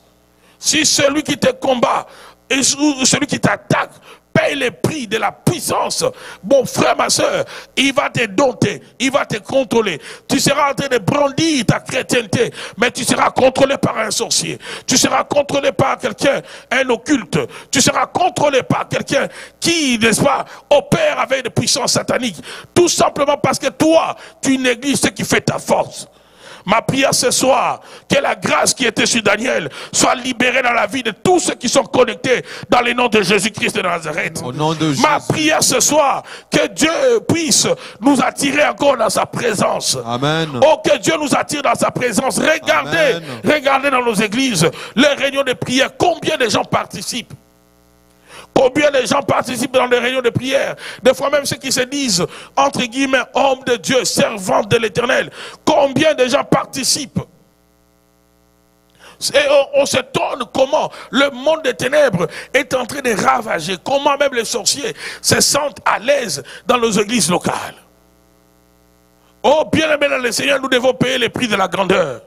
Si celui qui te combat et celui qui t'attaque paye le prix de la puissance, mon frère, ma soeur, il va te dompter, il va te contrôler. Tu seras en train de brandir ta chrétienté, mais tu seras contrôlé par un sorcier. Tu seras contrôlé par quelqu'un, un occulte. Tu seras contrôlé par quelqu'un qui, n'est-ce pas, opère avec des puissances sataniques. Tout simplement parce que toi, tu négliges ce qui fait ta force. Ma prière ce soir, que la grâce qui était sur Daniel soit libérée dans la vie de tous ceux qui sont connectés dans le nom de Jésus-Christ de Nazareth. Au nom de Jésus. Ma prière ce soir, que Dieu puisse nous attirer encore dans sa présence. Amen. Oh, que Dieu nous attire dans sa présence. Regardez, Amen. regardez dans nos églises, les réunions de prière, combien de gens participent. Combien de gens participent dans les réunions de prière? Des fois même ceux qui se disent, entre guillemets, hommes de Dieu, servants de l'Éternel. Combien de gens participent? Et on s'étonne comment le monde des ténèbres est en train de ravager. Comment même les sorciers se sentent à l'aise dans nos églises locales. Oh, bien aimé dans le Seigneur, nous devons payer le prix de la grandeur.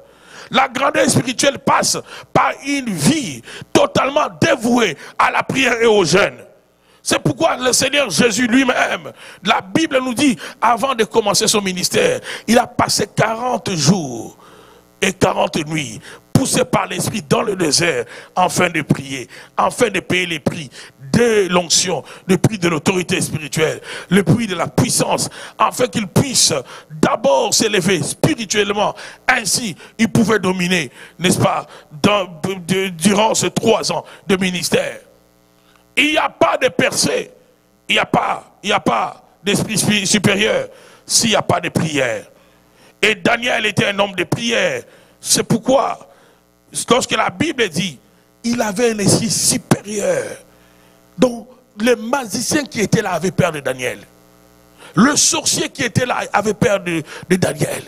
La grandeur spirituelle passe par une vie totalement dévouée à la prière et au jeûne. C'est pourquoi le Seigneur Jésus lui-même, la Bible nous dit, avant de commencer son ministère, il a passé 40 jours et 40 nuits, poussé par l'Esprit dans le désert, afin de prier, afin de payer les prix de l'onction, le prix de l'autorité spirituelle, le prix de la puissance, afin qu'il puisse d'abord s'élever spirituellement. Ainsi, il pouvait dominer, n'est-ce pas, durant ces 3 ans de ministère. Il n'y a pas de percée, il n'y a pas d'esprit supérieur s'il n'y a pas de prière. Et Daniel était un homme de prière. C'est pourquoi, lorsque la Bible dit, il avait un esprit supérieur. Donc, le magicien qui était là avait peur de Daniel. Le sorcier qui était là avait peur de Daniel.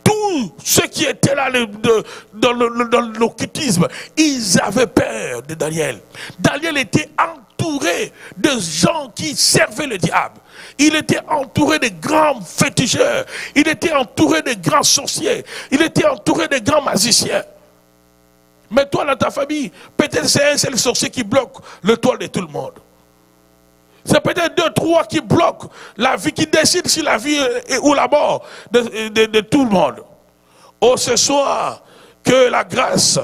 Tous ceux qui étaient là dans l'occultisme, ils avaient peur de Daniel. Daniel était entouré de gens qui servaient le diable. Il était entouré de grands féticheurs. Il était entouré de grands sorciers. Il était entouré de grands magiciens. Mais toi, dans ta famille, peut-être c'est un seul sorcier qui bloque le toit de tout le monde. C'est peut-être 2, 3 qui bloquent la vie, qui décident si la vie ou la mort de tout le monde. Oh, ce soir, que la grâce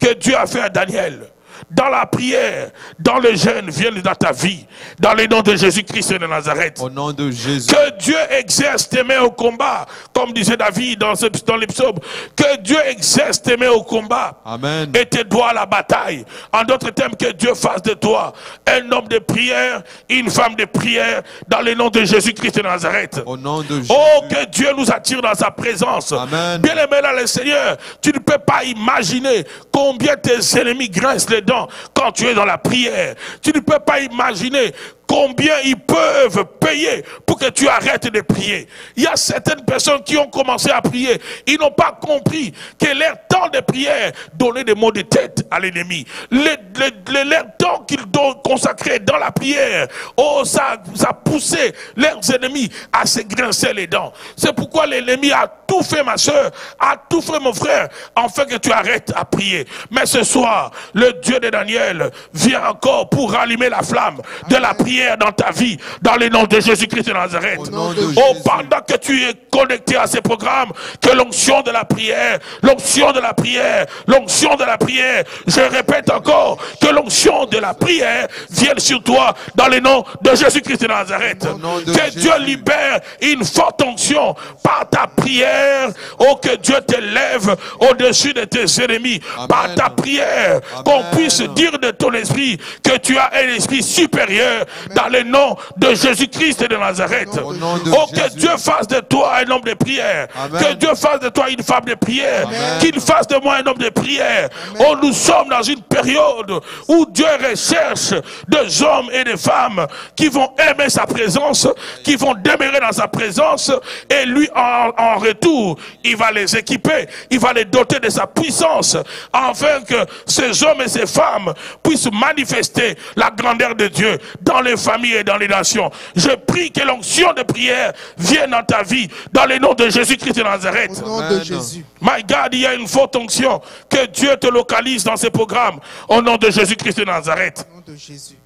que Dieu a fait à Daniel, dans la prière, dans le jeûne, vienne dans ta vie, dans le nom de Jésus-Christ de Nazareth. Au nom de Jésus. Que Dieu exerce tes mains au combat, comme disait David dans les psaumes. Que Dieu exerce tes mains au combat. Amen. Et tes doigts à la bataille. En d'autres termes, que Dieu fasse de toi un homme de prière, une femme de prière, dans le nom de Jésus-Christ de Nazareth. Au nom de Jésus. Oh, que Dieu nous attire dans sa présence. Amen. Bien aimé dans le Seigneur, tu ne peux pas imaginer combien tes ennemis grincent les dents quand tu es dans la prière. Tu ne peux pas imaginer combien ils peuvent payer pour que tu arrêtes de prier. Il y a certaines personnes qui ont commencé à prier. Ils n'ont pas compris que leur temps de prière donnait des maux de tête à l'ennemi. Leur temps qu'ils consacraient dans la prière, oh, ça poussait leurs ennemis à se grincer les dents. C'est pourquoi l'ennemi a tout fait, ma soeur, a tout fait, mon frère, afin que tu arrêtes à prier. Mais ce soir, le Dieu de Daniel vient encore pour rallumer la flamme de la prière dans ta vie, dans le nom de Jésus-Christ de Nazareth. Oh, pendant que tu es connecté à ces programmes, que l'onction de la prière, l'onction de la prière, l'onction de la prière, je répète encore, que l'onction de la prière vienne sur toi, dans le nom de Jésus-Christ de Nazareth. Que Dieu libère une forte onction par ta prière. Oh, que Dieu t'élève au-dessus de tes ennemis. Amen. Par ta prière, qu'on puisse dire de ton esprit que tu as un esprit supérieur. Amen. Dans le nom de Jésus-Christ de Nazareth. Oh, que Dieu fasse de toi un homme de prière. Amen. Que Dieu fasse de toi une femme de prière. Qu'il fasse de moi un homme de prière. Amen. Oh, nous sommes dans une période où Dieu recherche des hommes et des femmes qui vont aimer sa présence, qui vont demeurer dans sa présence, et lui en retour, il va les équiper, il va les doter de sa puissance, afin que ces hommes et ces femmes puissent manifester la grandeur de Dieu dans les familles et dans les nations. Je prie que l'onction de prière vienne dans ta vie, dans le nom de Jésus-Christ de Nazareth. Au nom de Jésus. My God, il y a une forte onction. Que Dieu te localise dans ces programmes, au nom de Jésus-Christ de Nazareth. Au nom de Jésus.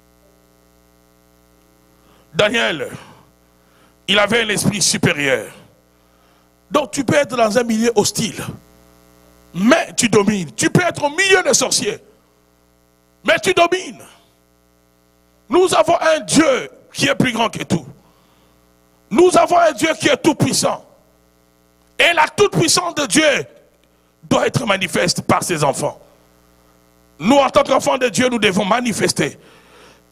Daniel, il avait un esprit supérieur. Donc tu peux être dans un milieu hostile, mais tu domines. Tu peux être au milieu des sorciers, mais tu domines. Nous avons un Dieu qui est plus grand que tout. Nous avons un Dieu qui est tout puissant. Et la toute puissance de Dieu doit être manifeste par ses enfants. Nous, en tant qu'enfants de Dieu, nous devons manifester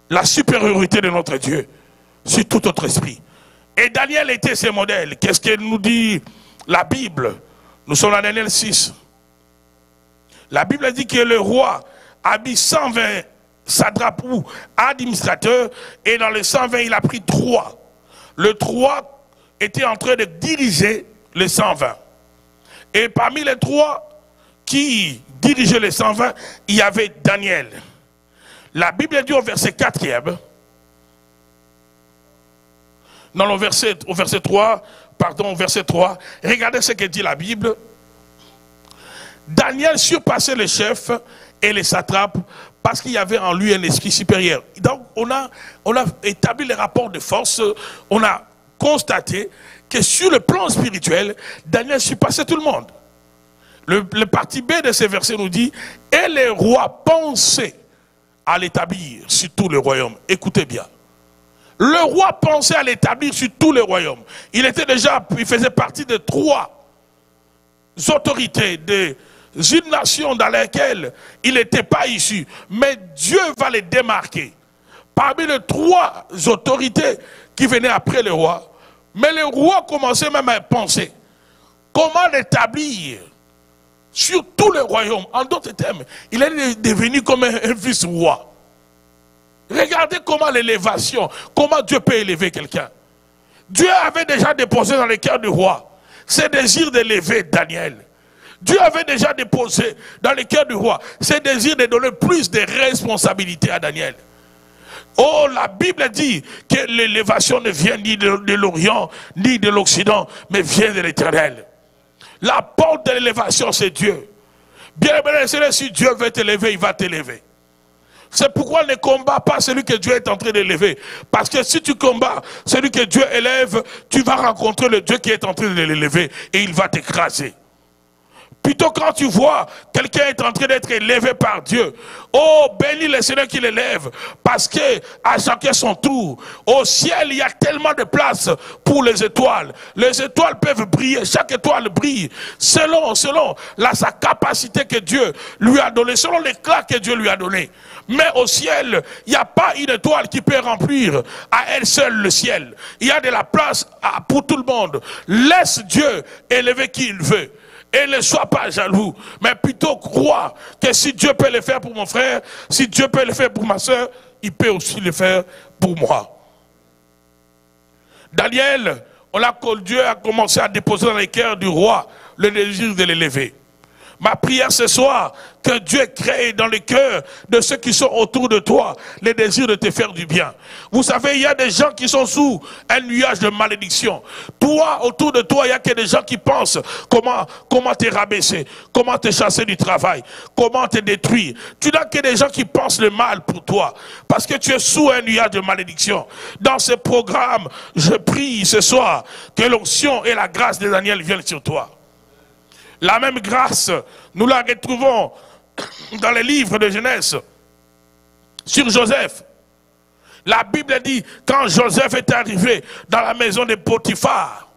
la supériorité de notre Dieu sur tout autre esprit. Et Daniel était ce modèle. Qu'est-ce qu'elle nous dit la Bible? Nous sommes dans Daniel 6. La Bible dit que le roi a mis 120 satrapes ou administrateurs, et dans les 120, il a pris 3. Le 3 était en train de diriger les 120. Et parmi les 3 qui dirigeaient les 120, il y avait Daniel. La Bible dit au verset 4e, dans le verset 3, pardon, au verset 3, regardez ce que dit la Bible. Daniel surpassait les chefs et les satrapes parce qu'il y avait en lui un esprit supérieur. Donc on a établi les rapports de force, on a constaté que sur le plan spirituel, Daniel surpassait tout le monde. Le partie B de ces versets nous dit, et les rois pensaient à l'établir sur tout le royaume. Écoutez bien. Le roi pensait à l'établir sur tout le royaume. Il faisait partie de 3 autorités d'une nation dans laquelle il n'était pas issu. Mais Dieu va les démarquer. Parmi les 3 autorités qui venaient après le roi, mais le roi commençait même à penser comment l'établir sur tout le royaume. En d'autres termes, il est devenu comme un vice-roi. Regardez comment l'élévation, comment Dieu peut élever quelqu'un. Dieu avait déjà déposé dans le cœur du roi ce désir d'élever Daniel. Dieu avait déjà déposé dans le cœur du roi ce désir de donner plus de responsabilités à Daniel. Oh, la Bible dit que l'élévation ne vient ni de l'Orient, ni de l'Occident, mais vient de l'Éternel. La porte de l'élévation, c'est Dieu. Bien aimé, si Dieu veut t'élever, il va t'élever. C'est pourquoi ne combat pas celui que Dieu est en train d'élever. Parce que si tu combats celui que Dieu élève, tu vas rencontrer le Dieu qui est en train de l'élever et il va t'écraser. Plutôt quand tu vois quelqu'un est en train d'être élevé par Dieu, oh, bénis le Seigneur qui l'élève, parce que à chacun son tour. Au ciel, il y a tellement de place pour les étoiles. Les étoiles peuvent briller, chaque étoile brille selon sa capacité que Dieu lui a donnée, selon l'éclat que Dieu lui a donné. Mais au ciel, il n'y a pas une étoile qui peut remplir à elle seule le ciel. Il y a de la place pour tout le monde. Laisse Dieu élever qui il veut. Et ne sois pas jaloux, mais plutôt crois que si Dieu peut le faire pour mon frère, si Dieu peut le faire pour ma soeur, il peut aussi le faire pour moi. Daniel, Dieu a commencé à déposer dans les cœurs du roi le désir de l'élever. Ma prière ce soir, que Dieu crée dans les cœurs de ceux qui sont autour de toi le désir de te faire du bien. Vous savez, il y a des gens qui sont sous un nuage de malédiction. Toi, autour de toi, il n'y a que des gens qui pensent comment te rabaisser, comment te chasser du travail, comment te détruire. Tu n'as que des gens qui pensent le mal pour toi, parce que tu es sous un nuage de malédiction. Dans ce programme, je prie ce soir que l'onction et la grâce de Daniel viennent sur toi. La même grâce, nous la retrouvons dans les livres de Genèse sur Joseph. La Bible dit, quand Joseph est arrivé dans la maison de Potiphar,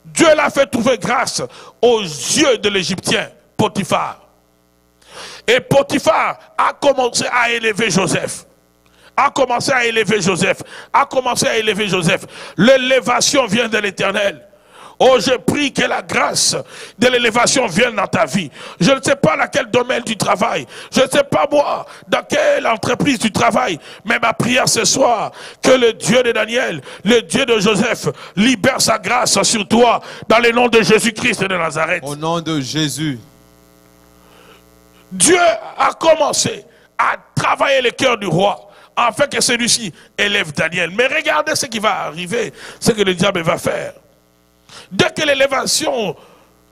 Dieu l'a fait trouver grâce aux yeux de l'Égyptien Potiphar. Et Potiphar a commencé à élever Joseph. L'élévation vient de l'Éternel. Oh, je prie que la grâce de l'élévation vienne dans ta vie. Je ne sais pas dans quel domaine tu travailles. Je ne sais pas moi dans quelle entreprise tu travailles. Mais ma prière ce soir, que le Dieu de Daniel, le Dieu de Joseph, libère sa grâce sur toi dans le nom de Jésus-Christ de Nazareth. Au nom de Jésus. Dieu a commencé à travailler le cœur du roi, afin que celui-ci élève Daniel. Mais regardez ce qui va arriver, ce que le diable va faire. Dès que l'élévation,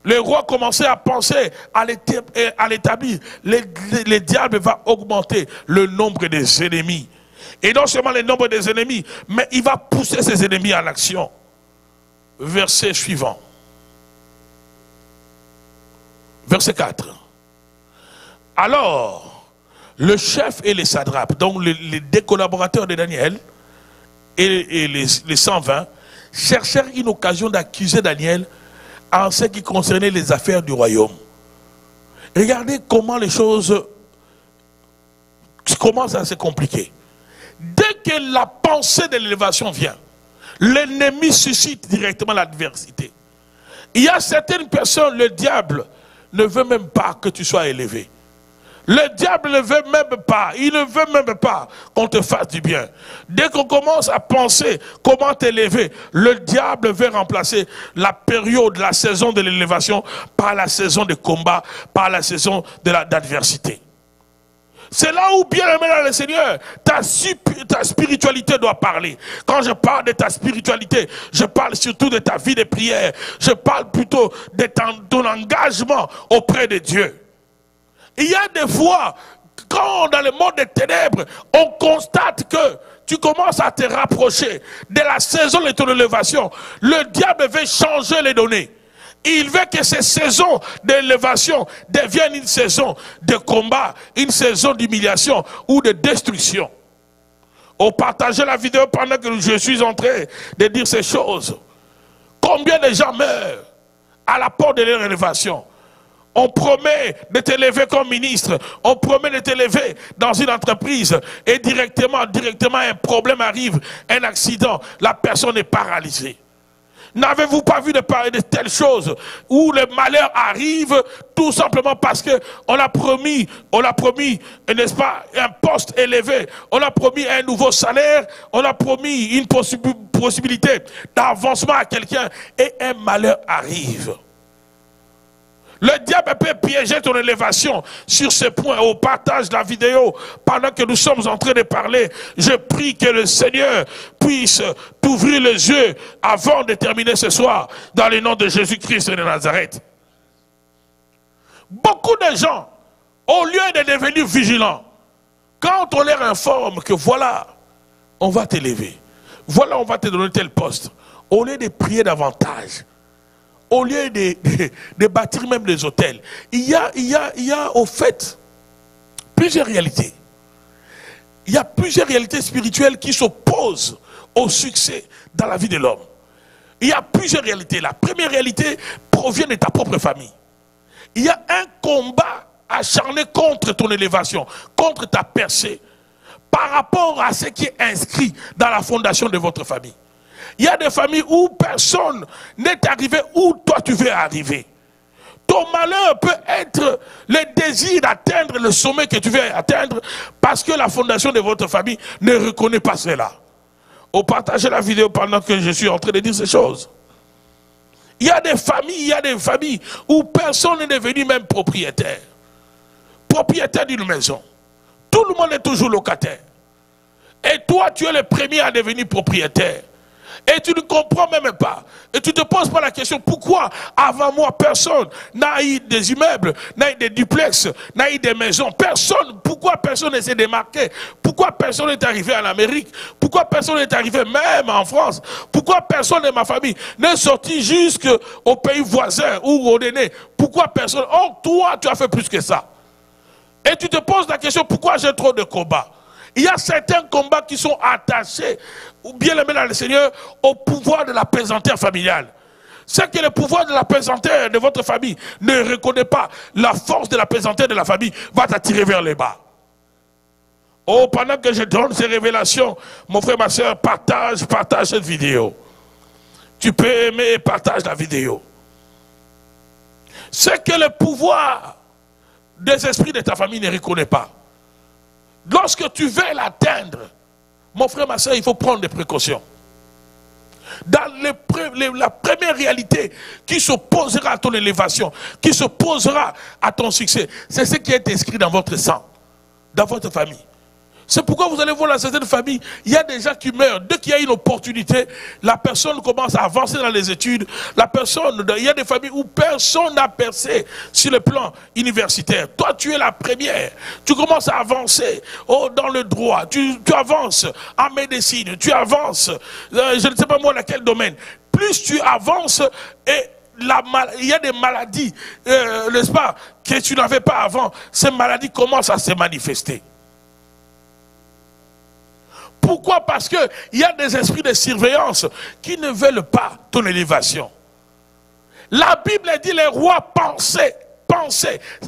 le roi commençait à penser à l'établir, le diable va augmenter le nombre des ennemis. Et non seulement le nombre des ennemis, mais il va pousser ses ennemis en action. Verset suivant. Verset 4. Alors, le chef et les satrapes, donc les deux collaborateurs de Daniel et les 120, cherchèrent une occasion d'accuser Daniel en ce qui concernait les affaires du royaume. Regardez comment les choses commencent à se compliquer. Dès que la pensée de l'élévation vient, l'ennemi suscite directement l'adversité. Il y a certaines personnes, le diable ne veut même pas que tu sois élevé. Le diable ne veut même pas, il ne veut même pas qu'on te fasse du bien. Dès qu'on commence à penser comment t'élever, le diable veut remplacer la période, la saison de l'élévation par la saison de combat, par la saison de l'adversité. C'est là où, bien aimé dans le Seigneur, ta spiritualité doit parler. Quand je parle de ta spiritualité, je parle surtout de ta vie de prière. Je parle plutôt de ton engagement auprès de Dieu. Il y a des fois, quand dans le monde des ténèbres, on constate que tu commences à te rapprocher de la saison de ton élévation, le diable veut changer les données. Il veut que ces saisons d'élévation deviennent une saison de combat, une saison d'humiliation ou de destruction. On partageait la vidéo pendant que je suis en train de dire ces choses. Combien de gens meurent à la porte de leur élévation? On promet de t'élever comme ministre, on promet de t'élever dans une entreprise et directement un problème arrive, un accident, la personne est paralysée. N'avez-vous pas vu de parler de telles choses où le malheur arrive tout simplement parce qu'on a promis, n'est-ce pas, un poste élevé, on a promis un nouveau salaire, on a promis une possibilité d'avancement à quelqu'un et un malheur arrive. Le diable peut piéger ton élévation sur ce point. Au partage de la vidéo, pendant que nous sommes en train de parler, je prie que le Seigneur puisse t'ouvrir les yeux avant de terminer ce soir, dans le nom de Jésus-Christ de Nazareth. Beaucoup de gens, au lieu de devenir vigilants, quand on leur informe que voilà, on va t'élever, voilà, on va te donner tel poste, au lieu de prier davantage, au lieu de bâtir même des hôtels, il y a au fait plusieurs réalités. Il y a plusieurs réalités spirituelles qui s'opposent au succès dans la vie de l'homme. Il y a plusieurs réalités. La première réalité provient de ta propre famille. Il y a un combat acharné contre ton élévation, contre ta percée, par rapport à ce qui est inscrit dans la fondation de votre famille. Il y a des familles où personne n'est arrivé où toi tu veux arriver. Ton malheur peut être le désir d'atteindre le sommet que tu veux atteindre parce que la fondation de votre famille ne reconnaît pas cela. On partage la vidéo pendant que je suis en train de dire ces choses. Il y a des familles où personne n'est devenu même propriétaire. Propriétaire d'une maison. Tout le monde est toujours locataire. Et toi, tu es le premier à devenir propriétaire. Et tu ne comprends même pas. Et tu ne te poses pas la question, pourquoi avant moi personne n'a eu des immeubles, n'a eu des duplex, n'a eu des maisons. Personne, pourquoi personne ne s'est démarqué? Pourquoi personne n'est arrivé en Amérique? Pourquoi personne n'est arrivé même en France? Pourquoi personne de ma famille n'est sorti jusqu'au pays voisin où on est né? Pourquoi personne? Oh, toi, tu as fait plus que ça. Et tu te poses la question, pourquoi j'ai trop de combats? Il y a certains combats qui sont attachés, ou bien aimés dans le Seigneur, au pouvoir de la pesanteur familiale. C'est que le pouvoir de la pesanteur de votre famille ne reconnaît pas la force de la pesanteur de la famille, va t'attirer vers les bas. Oh, pendant que je donne ces révélations, mon frère, ma soeur, partage cette vidéo. Tu peux aimer et partage la vidéo. C'est que le pouvoir des esprits de ta famille ne reconnaît pas. Lorsque tu veux l'atteindre, mon frère, ma soeur, il faut prendre des précautions. Dans la première réalité qui s'opposera à ton élévation, qui s'opposera à ton succès, c'est ce qui est inscrit dans votre sang, dans votre famille. C'est pourquoi vous allez voir dans certaines familles, il y a des gens qui meurent. Dès qu'il y a une opportunité, la personne commence à avancer dans les études. Il y a des familles où personne n'a percé sur le plan universitaire. Toi, tu es la première. Tu commences à avancer dans le droit. Tu avances en médecine. Tu avances, je ne sais pas moi dans quel domaine. Plus tu avances et il y a des maladies, n'est-ce pas, que tu n'avais pas avant. Ces maladies commencent à se manifester. Pourquoi? Parce qu'il y a des esprits de surveillance qui ne veulent pas ton élévation. La Bible dit les rois pensaient.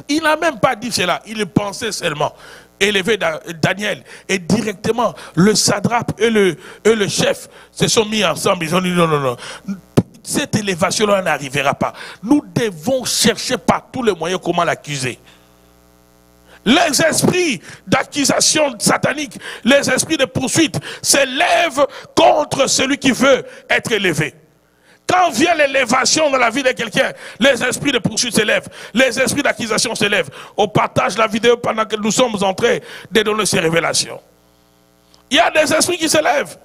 Il n'a même pas dit cela, il pensait seulement. Élever Daniel et directement le satrape et le chef se sont mis ensemble. Ils ont dit non. Cette élévation-là n'arrivera pas. Nous devons chercher par tous les moyens comment l'accuser. Les esprits d'accusation satanique, les esprits de poursuite s'élèvent contre celui qui veut être élevé. Quand vient l'élévation dans la vie de quelqu'un, les esprits de poursuite s'élèvent, les esprits d'accusation s'élèvent. On partage la vidéo pendant que nous sommes en train de donner ces révélations. Il y a des esprits qui s'élèvent.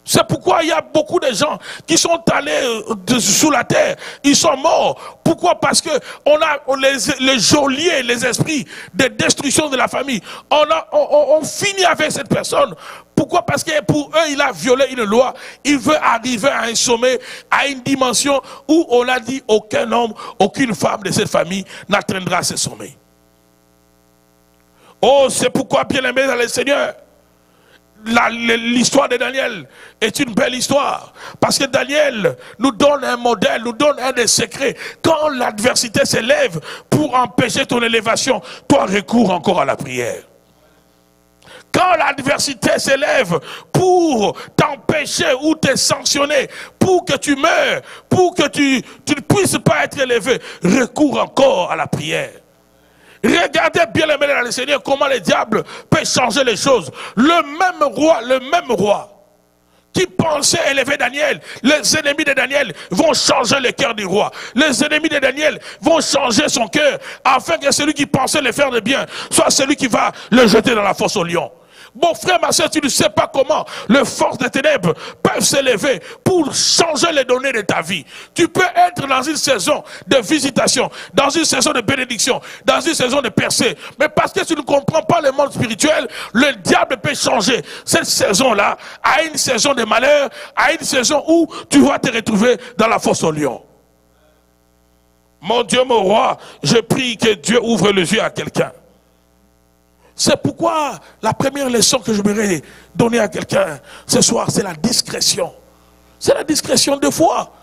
C'est pourquoi il y a beaucoup de gens qui sont allés sous la terre. Ils sont morts. Pourquoi? Parce que on a les geôliers, les esprits de destruction de la famille. On finit avec cette personne. Pourquoi? Parce que pour eux, il a violé une loi. Il veut arriver à un sommet, à une dimension où on a dit aucun homme, aucune femme de cette famille n'atteindra ce sommet. Oh, c'est pourquoi, bien aimé dans le Seigneur, l'histoire de Daniel est une belle histoire. Parce que Daniel nous donne un modèle, nous donne un des secrets. Quand l'adversité s'élève pour empêcher ton élévation, toi recours encore à la prière. Quand l'adversité s'élève pour t'empêcher ou te sanctionner, pour que tu meurs, pour que tu ne puisses pas être élevé, recours encore à la prière. Regardez bien les dans le Seigneur comment le diable peut changer les choses. Le même roi qui pensait élever Daniel, les ennemis de Daniel vont changer le cœur du roi. Les ennemis de Daniel vont changer son cœur afin que celui qui pensait le faire de bien soit celui qui va le jeter dans la fosse au lion. Mon frère, ma soeur, tu ne sais pas comment les forces des ténèbres peuvent s'élever pour changer les données de ta vie. Tu peux être dans une saison de visitation, dans une saison de bénédiction, dans une saison de percée. Mais parce que tu ne comprends pas le monde spirituel, le diable peut changer cette saison-là à une saison de malheur, à une saison où tu vas te retrouver dans la fosse au lion. Mon Dieu, mon roi, je prie que Dieu ouvre les yeux à quelqu'un. C'est pourquoi la première leçon que je voudrais donner à quelqu'un ce soir, c'est la discrétion. C'est la discrétion. Des fois,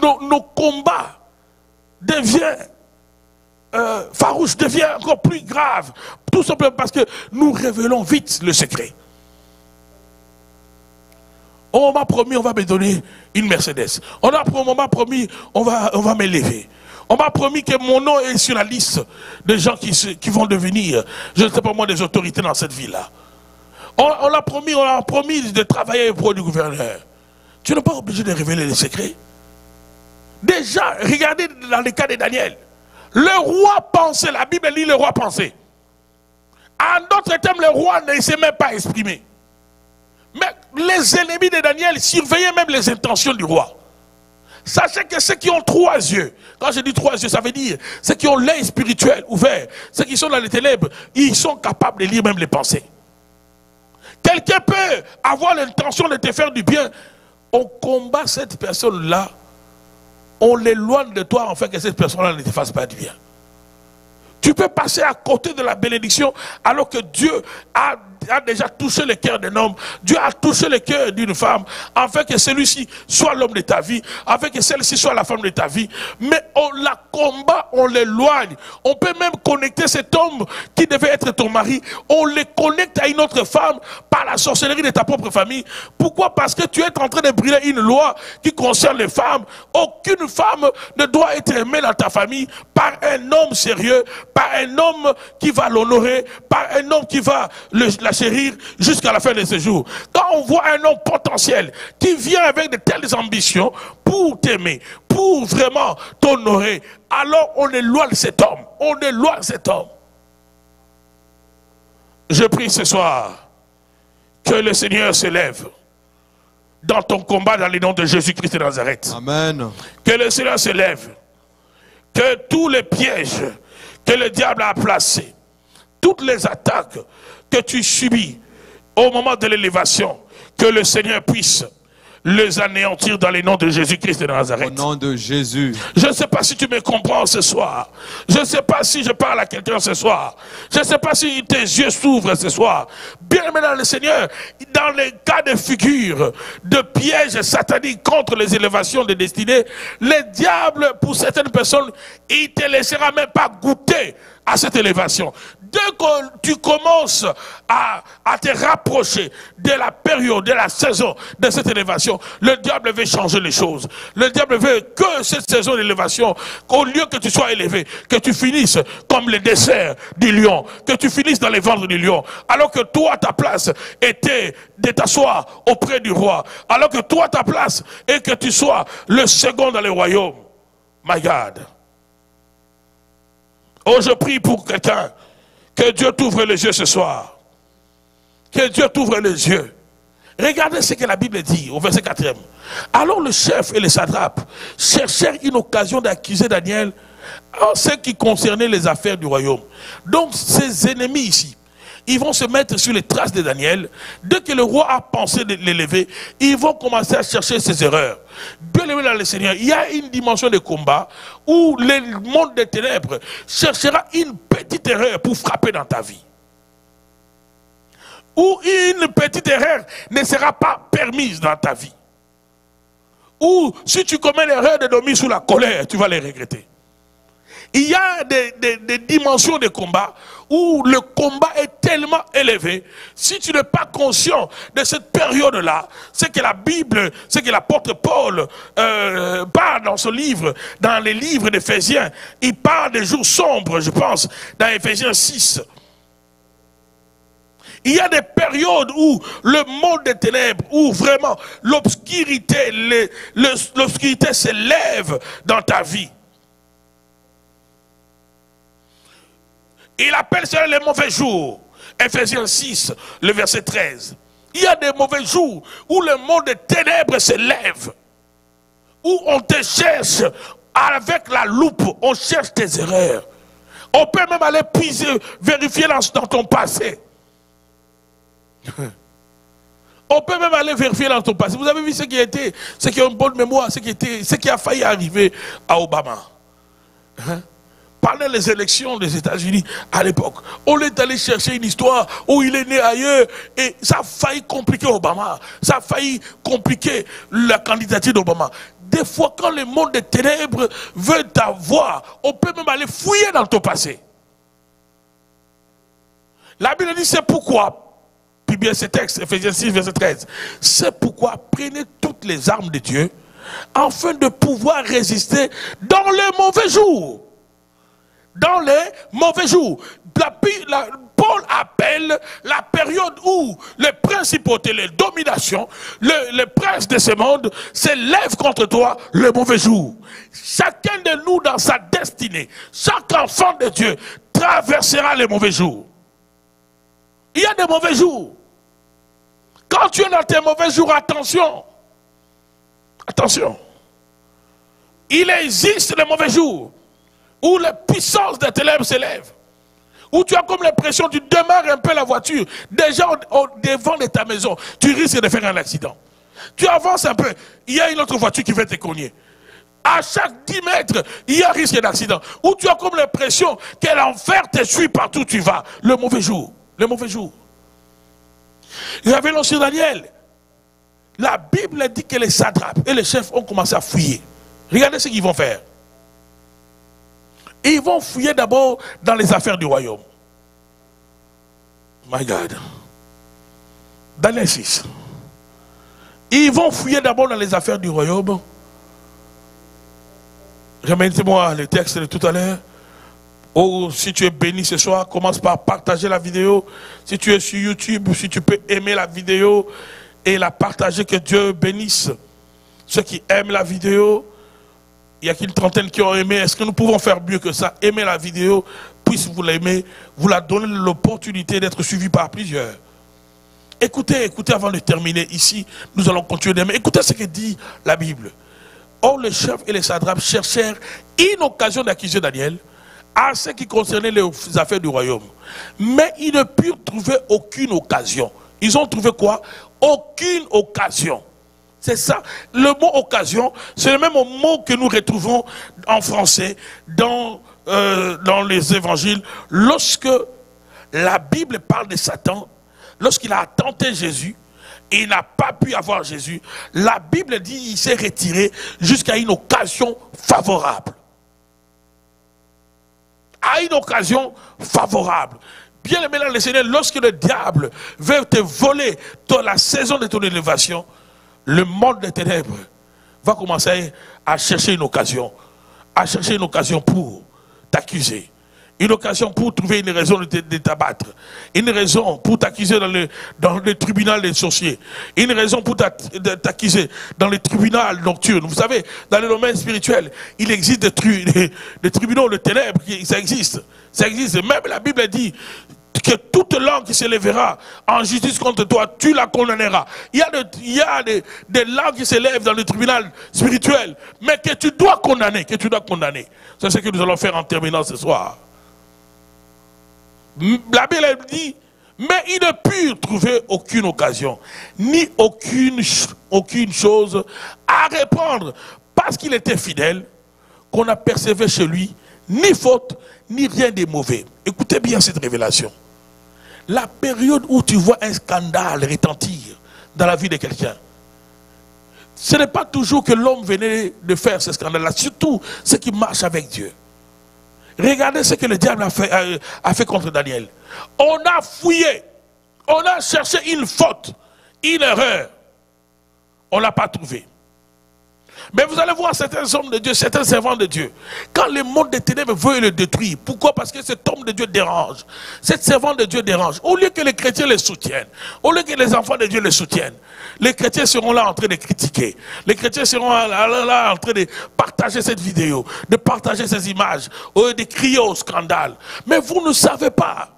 nos combats deviennent farouches, deviennent encore plus graves. Tout simplement parce que nous révélons vite le secret. On m'a promis, on va me donner une Mercedes. On m'a promis, on va m'élever. On m'a promis que mon nom est sur la liste des gens qui vont devenir, je ne sais pas moi, des autorités dans cette ville-là. On a promis de travailler auprès du gouverneur. Tu n'es pas obligé de révéler les secrets. Déjà, regardez dans le cas de Daniel. Le roi pensait, la Bible dit le roi pensait. En d'autres termes, le roi ne s'est même pas exprimé. Mais les ennemis de Daniel surveillaient même les intentions du roi. Sachez que ceux qui ont 3 yeux, quand je dis 3 yeux, ça veut dire ceux qui ont l'œil spirituel ouvert, ceux qui sont dans les ténèbres, ils sont capables de lire même les pensées. Quelqu'un peut avoir l'intention de te faire du bien. On combat cette personne-là, on l'éloigne de toi afin que cette personne-là ne te fasse pas du bien. Tu peux passer à côté de la bénédiction alors que Dieu a déjà touché le cœur d'un homme. Dieu a touché le cœur d'une femme afin que celui-ci soit l'homme de ta vie, afin que celle-ci soit la femme de ta vie. Mais on la combat, on l'éloigne. On peut même connecter cet homme qui devait être ton mari, on le connecte à une autre femme par la sorcellerie de ta propre famille. Pourquoi? Parce que tu es en train de brûler une loi qui concerne les femmes. Aucune femme ne doit être aimée dans ta famille par un homme sérieux, par un homme qui va l'honorer, par un homme qui va la chérir jusqu'à la fin de ses jours. Quand on voit un homme potentiel qui vient avec de telles ambitions pour t'aimer, pour vraiment t'honorer, alors on éloigne cet homme. On éloigne cet homme. Je prie ce soir que le Seigneur se lève dans ton combat dans le nom de Jésus-Christ de Nazareth. Amen. Que le Seigneur se lève. Que tous les pièges que le diable a placés, toutes les attaques que tu subis au moment de l'élévation, que le Seigneur puisse les anéantir dans le nom de Jésus-Christ de Nazareth. Au nom de Jésus. Je ne sais pas si tu me comprends ce soir. Je ne sais pas si je parle à quelqu'un ce soir. Je ne sais pas si tes yeux s'ouvrent ce soir. Bien maintenant le Seigneur, dans les cas de figure, de pièges sataniques contre les élévations des destinées, le diable, pour certaines personnes, il ne te laissera même pas goûter à cette élévation. Dès que tu commences à te rapprocher de la période, de la saison de cette élévation, le diable veut changer les choses. Le diable veut que cette saison d'élévation, qu'au lieu que tu sois élevé, que tu finisses comme le dessert du lion, que tu finisses dans les ventres du lion, alors que toi, ta place était de t'asseoir auprès du roi, alors que toi, ta place est que tu sois le second dans le royaume. My God. Oh, je prie pour quelqu'un. Que Dieu t'ouvre les yeux ce soir. Que Dieu t'ouvre les yeux. Regardez ce que la Bible dit au verset 4e. Alors le chef et les satrapes cherchèrent une occasion d'accuser Daniel en ce qui concernait les affaires du royaume. Donc ces ennemis ici, ils vont se mettre sur les traces de Daniel. Dès que le roi a pensé de l'élever, ils vont commencer à chercher ses erreurs. Bien aimé dans le Seigneur, il y a une dimension de combat où le monde des ténèbres cherchera une petite erreur pour frapper dans ta vie. Où une petite erreur ne sera pas permise dans ta vie. Ou si tu commets l'erreur de dormir sous la colère, tu vas les regretter. Il y a des dimensions de combat où le combat est tellement élevé. Si tu n'es pas conscient de cette période-là, c'est que la Bible, c'est que l'apôtre Paul parle dans ce livre, dans les livres d'Éphésiens. Il parle des jours sombres, je pense, dans Éphésiens 6. Il y a des périodes où le monde des ténèbres, où vraiment l'obscurité, l'obscurité s'élève dans ta vie. Il appelle cela les mauvais jours. Éphésiens 6, le verset 13. Il y a des mauvais jours où le monde des ténèbres se lève. Où on te cherche avec la loupe, on cherche tes erreurs. On peut même aller puiser, vérifier dans ton passé. On peut même aller vérifier dans ton passé. Vous avez vu ce qui a été, ce qui a une bonne mémoire, ce qui a failli arriver à Obama. Pendant les élections des États-Unis à l'époque, on est allé chercher une histoire où il est né ailleurs et ça a failli compliquer Obama. Ça a failli compliquer la candidature d'Obama. Des fois, quand le monde des ténèbres veut t'avoir, on peut même aller fouiller dans ton passé. La Bible dit c'est pourquoi, puis bien ce texte, Éphésiens 6, verset 13, c'est pourquoi prenez toutes les armes de Dieu afin de pouvoir résister dans les mauvais jours. Dans les mauvais jours. Paul appelle la période où les principautés, les dominations, les princes de ce monde s'élèvent contre toi le mauvais jour. Chacun de nous dans sa destinée, chaque enfant de Dieu traversera les mauvais jours. Il y a des mauvais jours. Quand tu es dans tes mauvais jours, attention. Attention. Il existe les mauvais jours où les puissances des ténèbres s'élèvent, où tu as comme l'impression, tu démarres un peu la voiture, déjà devant de ta maison, tu risques de faire un accident. Tu avances un peu, il y a une autre voiture qui va te cogner. À chaque 10 mètres, il y a un risque d'accident, où tu as comme l'impression que l'enfer te suit partout où tu vas. Le mauvais jour, le mauvais jour. Révélons sur Daniel. La Bible dit que les satrapes et les chefs ont commencé à fouiller. Regardez ce qu'ils vont faire. Et ils vont fouiller d'abord dans les affaires du royaume. My God. Daniel 6. Ils vont fouiller d'abord dans les affaires du royaume. Remettez-moi le texte de tout à l'heure. Oh, si tu es béni ce soir, commence par partager la vidéo. Si tu es sur YouTube, si tu peux aimer la vidéo et la partager, que Dieu bénisse ceux qui aiment la vidéo. Il y a qu'une trentaine qui ont aimé. Est-ce que nous pouvons faire mieux que ça? Aimer la vidéo, puisse vous l'aimer, vous la donner l'opportunité d'être suivi par plusieurs. Écoutez, écoutez avant de terminer ici, nous allons continuer demain. Écoutez ce que dit la Bible. Or, les chefs et les satrapes cherchèrent une occasion d'accuser Daniel à ce qui concernait les affaires du royaume. Mais ils ne purent trouver aucune occasion. Ils ont trouvé quoi? Aucune occasion. C'est ça. Le mot occasion, c'est le même mot que nous retrouvons en français dans les évangiles. Lorsque la Bible parle de Satan, lorsqu'il a tenté Jésus, et il n'a pas pu avoir Jésus, la Bible dit qu'il s'est retiré jusqu'à une occasion favorable. À une occasion favorable. Bien aimé dans le Seigneur, lorsque le diable veut te voler dans la saison de ton élévation, le monde des ténèbres va commencer à chercher une occasion pour t'accuser. Une occasion pour trouver une raison de t'abattre. Une raison pour t'accuser dans le tribunal des sorciers. Une raison pour t'accuser dans le tribunal nocturne. Vous savez, dans le domaine spirituel, il existe des tribunaux de ténèbres, ça existe. Ça existe. Même la Bible dit que toute langue qui se lèvera en justice contre toi, tu la condamneras. Il y a des langues qui se lèvent dans le tribunal spirituel, mais que tu dois condamner, C'est ce que nous allons faire en terminant ce soir. La Bible dit, mais ils ne purent trouver aucune occasion, ni aucune chose à répondre, parce qu'il était fidèle, qu'on apercevait chez lui ni faute, ni rien de mauvais. Écoutez bien cette révélation. La période où tu vois un scandale retentir dans la vie de quelqu'un, ce n'est pas toujours que l'homme venait de faire ce scandale-là, surtout ce qui marche avec Dieu. Regardez ce que le diable a fait contre Daniel. On a fouillé, on a cherché une faute, une erreur. On ne l'a pas trouvé. Mais vous allez voir certains hommes de Dieu, certains servants de Dieu. Quand le monde des ténèbres veut le détruire, pourquoi? Parce que cet homme de Dieu dérange. Cet servant de Dieu dérange. Au lieu que les chrétiens les soutiennent, au lieu que les enfants de Dieu les soutiennent, les chrétiens seront là en train de critiquer. Les chrétiens seront là en train de partager cette vidéo, de partager ces images, de crier au scandale. Mais vous ne savez pas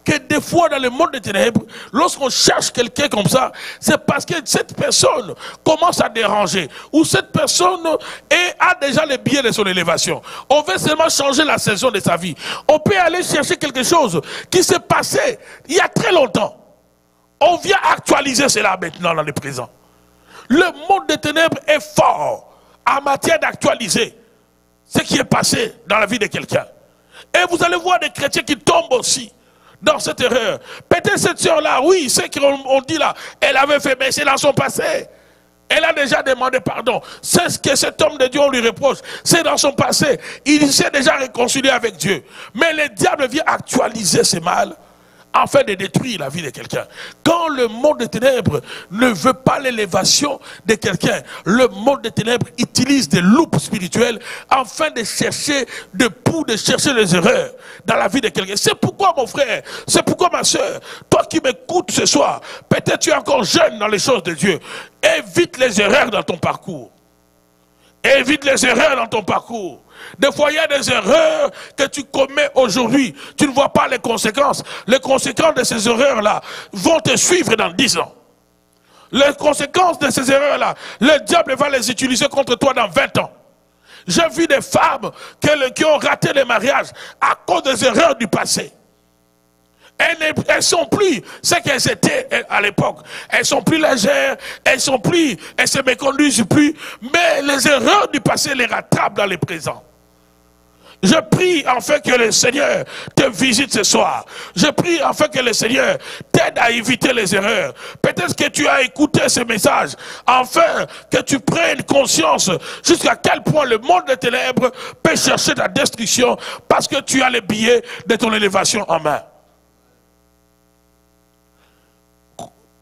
que des fois dans le monde des ténèbres, lorsqu'on cherche quelqu'un comme ça, c'est parce que cette personne commence à déranger. Ou cette personne a déjà les biais de son élévation. On veut seulement changer la saison de sa vie. On peut aller chercher quelque chose qui s'est passé il y a très longtemps. On vient actualiser cela maintenant dans le présent. Le monde des ténèbres est fort en matière d'actualiser ce qui est passé dans la vie de quelqu'un. Et vous allez voir des chrétiens qui tombent aussi dans cette erreur. Peut-être cette sœur-là, oui, ce qu'on dit là, elle avait fait, mais c'est dans son passé. Elle a déjà demandé pardon. C'est ce que cet homme de Dieu, on lui reproche. C'est dans son passé. Il s'est déjà réconcilié avec Dieu. Mais le diable vient actualiser ce mal afin de détruire la vie de quelqu'un. Quand le monde des ténèbres ne veut pas l'élévation de quelqu'un, le monde des ténèbres utilise des loupes spirituelles afin de chercher de chercher les erreurs dans la vie de quelqu'un. C'est pourquoi mon frère, c'est pourquoi ma soeur, toi qui m'écoutes ce soir, peut-être tu es encore jeune dans les choses de Dieu, évite les erreurs dans ton parcours. Évite les erreurs dans ton parcours. Des fois, il y a des erreurs que tu commets aujourd'hui. Tu ne vois pas les conséquences. Les conséquences de ces erreurs-là vont te suivre dans 10 ans. Les conséquences de ces erreurs-là, le diable va les utiliser contre toi dans 20 ans. J'ai vu des femmes qui ont raté les mariages à cause des erreurs du passé. Elles sont plus ce qu'elles étaient à l'époque. Elles sont plus légères, elles se méconduisent plus, mais les erreurs du passé les rattrapent dans le présent. Je prie enfin que le Seigneur te visite ce soir. Je prie enfin que le Seigneur t'aide à éviter les erreurs. Peut-être que tu as écouté ce message, afin que tu prennes conscience jusqu'à quel point le monde des ténèbres peut chercher ta destruction parce que tu as les billets de ton élévation en main.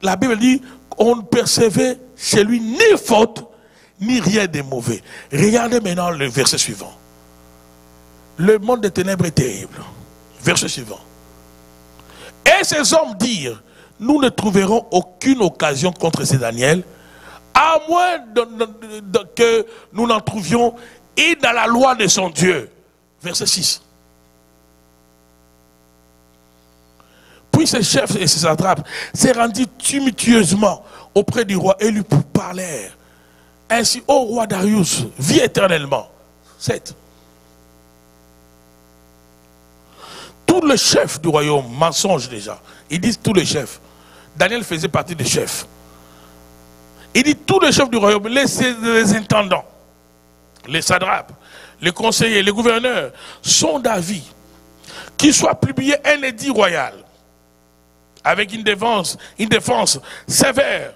La Bible dit qu'on ne percevait chez lui ni faute, ni rien de mauvais. Regardez maintenant le verset suivant. Le monde des ténèbres est terrible. Verset suivant. Et ces hommes dirent, nous ne trouverons aucune occasion contre ces Daniel, à moins que nous n'en trouvions et dans la loi de son Dieu. Verset 6. Puis ces chefs et ces satrapes s'est rendu tumultueusement auprès du roi et lui parlèrent. Ainsi, ô roi Darius, vis éternellement. 7. Tous les chefs du royaume, mensonge déjà. Ils disent tous les chefs. Daniel faisait partie des chefs. Il dit tous les chefs du royaume, les intendants, les satrapes, les conseillers, les gouverneurs sont d'avis qu'il soit publié un édit royal avec une défense sévère,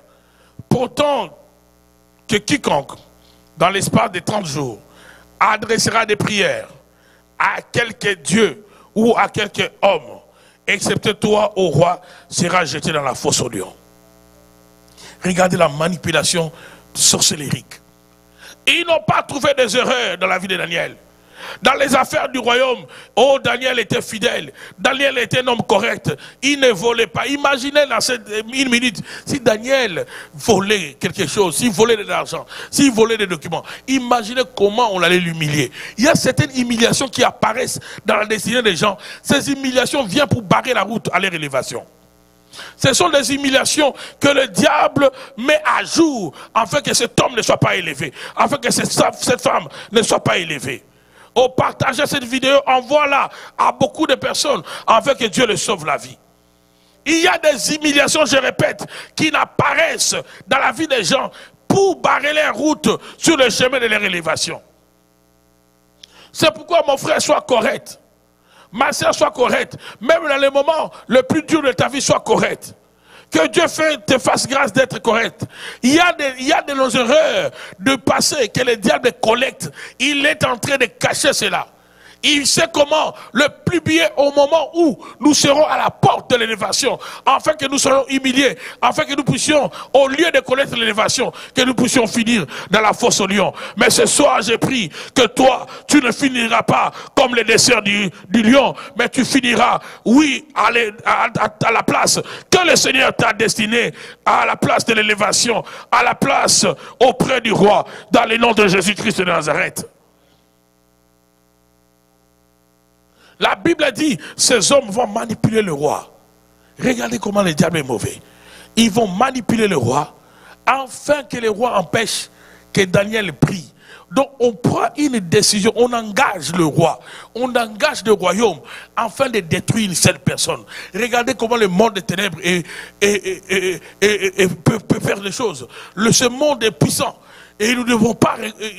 pourtant que quiconque, dans l'espace de 30 jours, adressera des prières à quelque Dieu ou à quelque homme, excepté toi, ô roi, sera jeté dans la fosse au lion. Regardez la manipulation sorcellérique. Ils n'ont pas trouvé des erreurs dans la vie de Daniel. Dans les affaires du royaume, oh, Daniel était fidèle. Daniel était un homme correct. Il ne volait pas. Imaginez dans cette minute, si Daniel volait quelque chose, s'il volait de l'argent, s'il volait des documents, imaginez comment on allait l'humilier. Il y a certaines humiliations qui apparaissent dans la destinée des gens. Ces humiliations viennent pour barrer la route à leur élévation. Ce sont des humiliations que le diable met à jour afin que cet homme ne soit pas élevé, afin que cette femme ne soit pas élevée. Oh, partagez cette vidéo, envoie-la à beaucoup de personnes afin que Dieu les sauve la vie. Il y a des humiliations, je répète, qui n'apparaissent dans la vie des gens pour barrer les routes sur le chemin de leur élévation. C'est pourquoi mon frère soit correct. Ma soeur soit correcte. Même dans les moments le plus dur de ta vie, soit correcte. Que Dieu te fasse grâce d'être correct. Il y a de nos erreurs de passé que le diable collecte. Il est en train de cacher cela. Il sait comment le publier au moment où nous serons à la porte de l'élévation, afin que nous soyons humiliés, afin que nous puissions, au lieu de connaître l'élévation, que nous puissions finir dans la fosse au lion. Mais ce soir, j'ai pris que toi, tu ne finiras pas comme les desserts du lion, mais tu finiras, oui, à la place que le Seigneur t'a destiné, à la place de l'élévation, à la place auprès du roi, dans le nom de Jésus-Christ de Nazareth. La Bible dit, ces hommes vont manipuler le roi. Regardez comment le diable est mauvais. Ils vont manipuler le roi, afin que le roi empêche que Daniel prie. Donc on prend une décision, on engage le roi, on engage le royaume, afin de détruire une seule personne. Regardez comment le monde des ténèbres peut faire des choses. Ce monde est puissant, et nous ne devons pas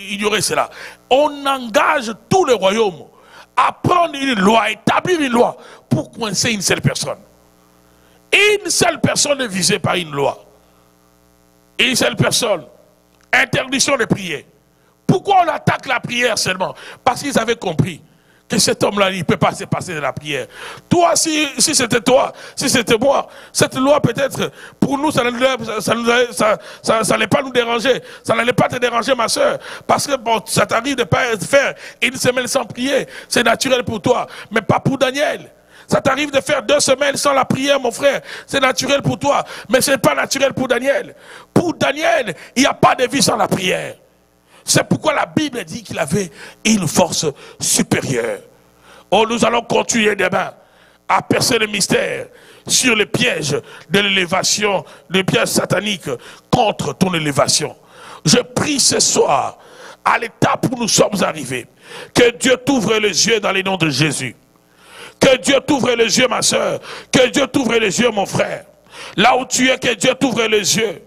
ignorer cela. On engage tout le royaume à prendre une loi, établir une loi pour coincer une seule personne. Une seule personne est visée par une loi. Une seule personne. Interdiction de prier. Pourquoi on attaque la prière seulement? Parce qu'ils avaient compris que cet homme-là, il ne peut pas se passer de la prière. Toi, si c'était toi, si c'était moi, cette loi peut-être, pour nous, ça n'allait pas nous déranger. Ça n'allait pas te déranger, ma soeur. Parce que bon, ça t'arrive de ne pas faire une semaine sans prier. C'est naturel pour toi, mais pas pour Daniel. Ça t'arrive de faire 2 semaines sans la prière, mon frère. C'est naturel pour toi, mais ce n'est pas naturel pour Daniel. Pour Daniel, il n'y a pas de vie sans la prière. C'est pourquoi la Bible dit qu'il avait une force supérieure. Oh, nous allons continuer demain à percer le mystère sur les pièges de l'élévation, les pièges sataniques contre ton élévation. Je prie ce soir, à l'étape où nous sommes arrivés, que Dieu t'ouvre les yeux dans le nom de Jésus. Que Dieu t'ouvre les yeux, ma soeur. Que Dieu t'ouvre les yeux, mon frère. Là où tu es, que Dieu t'ouvre les yeux.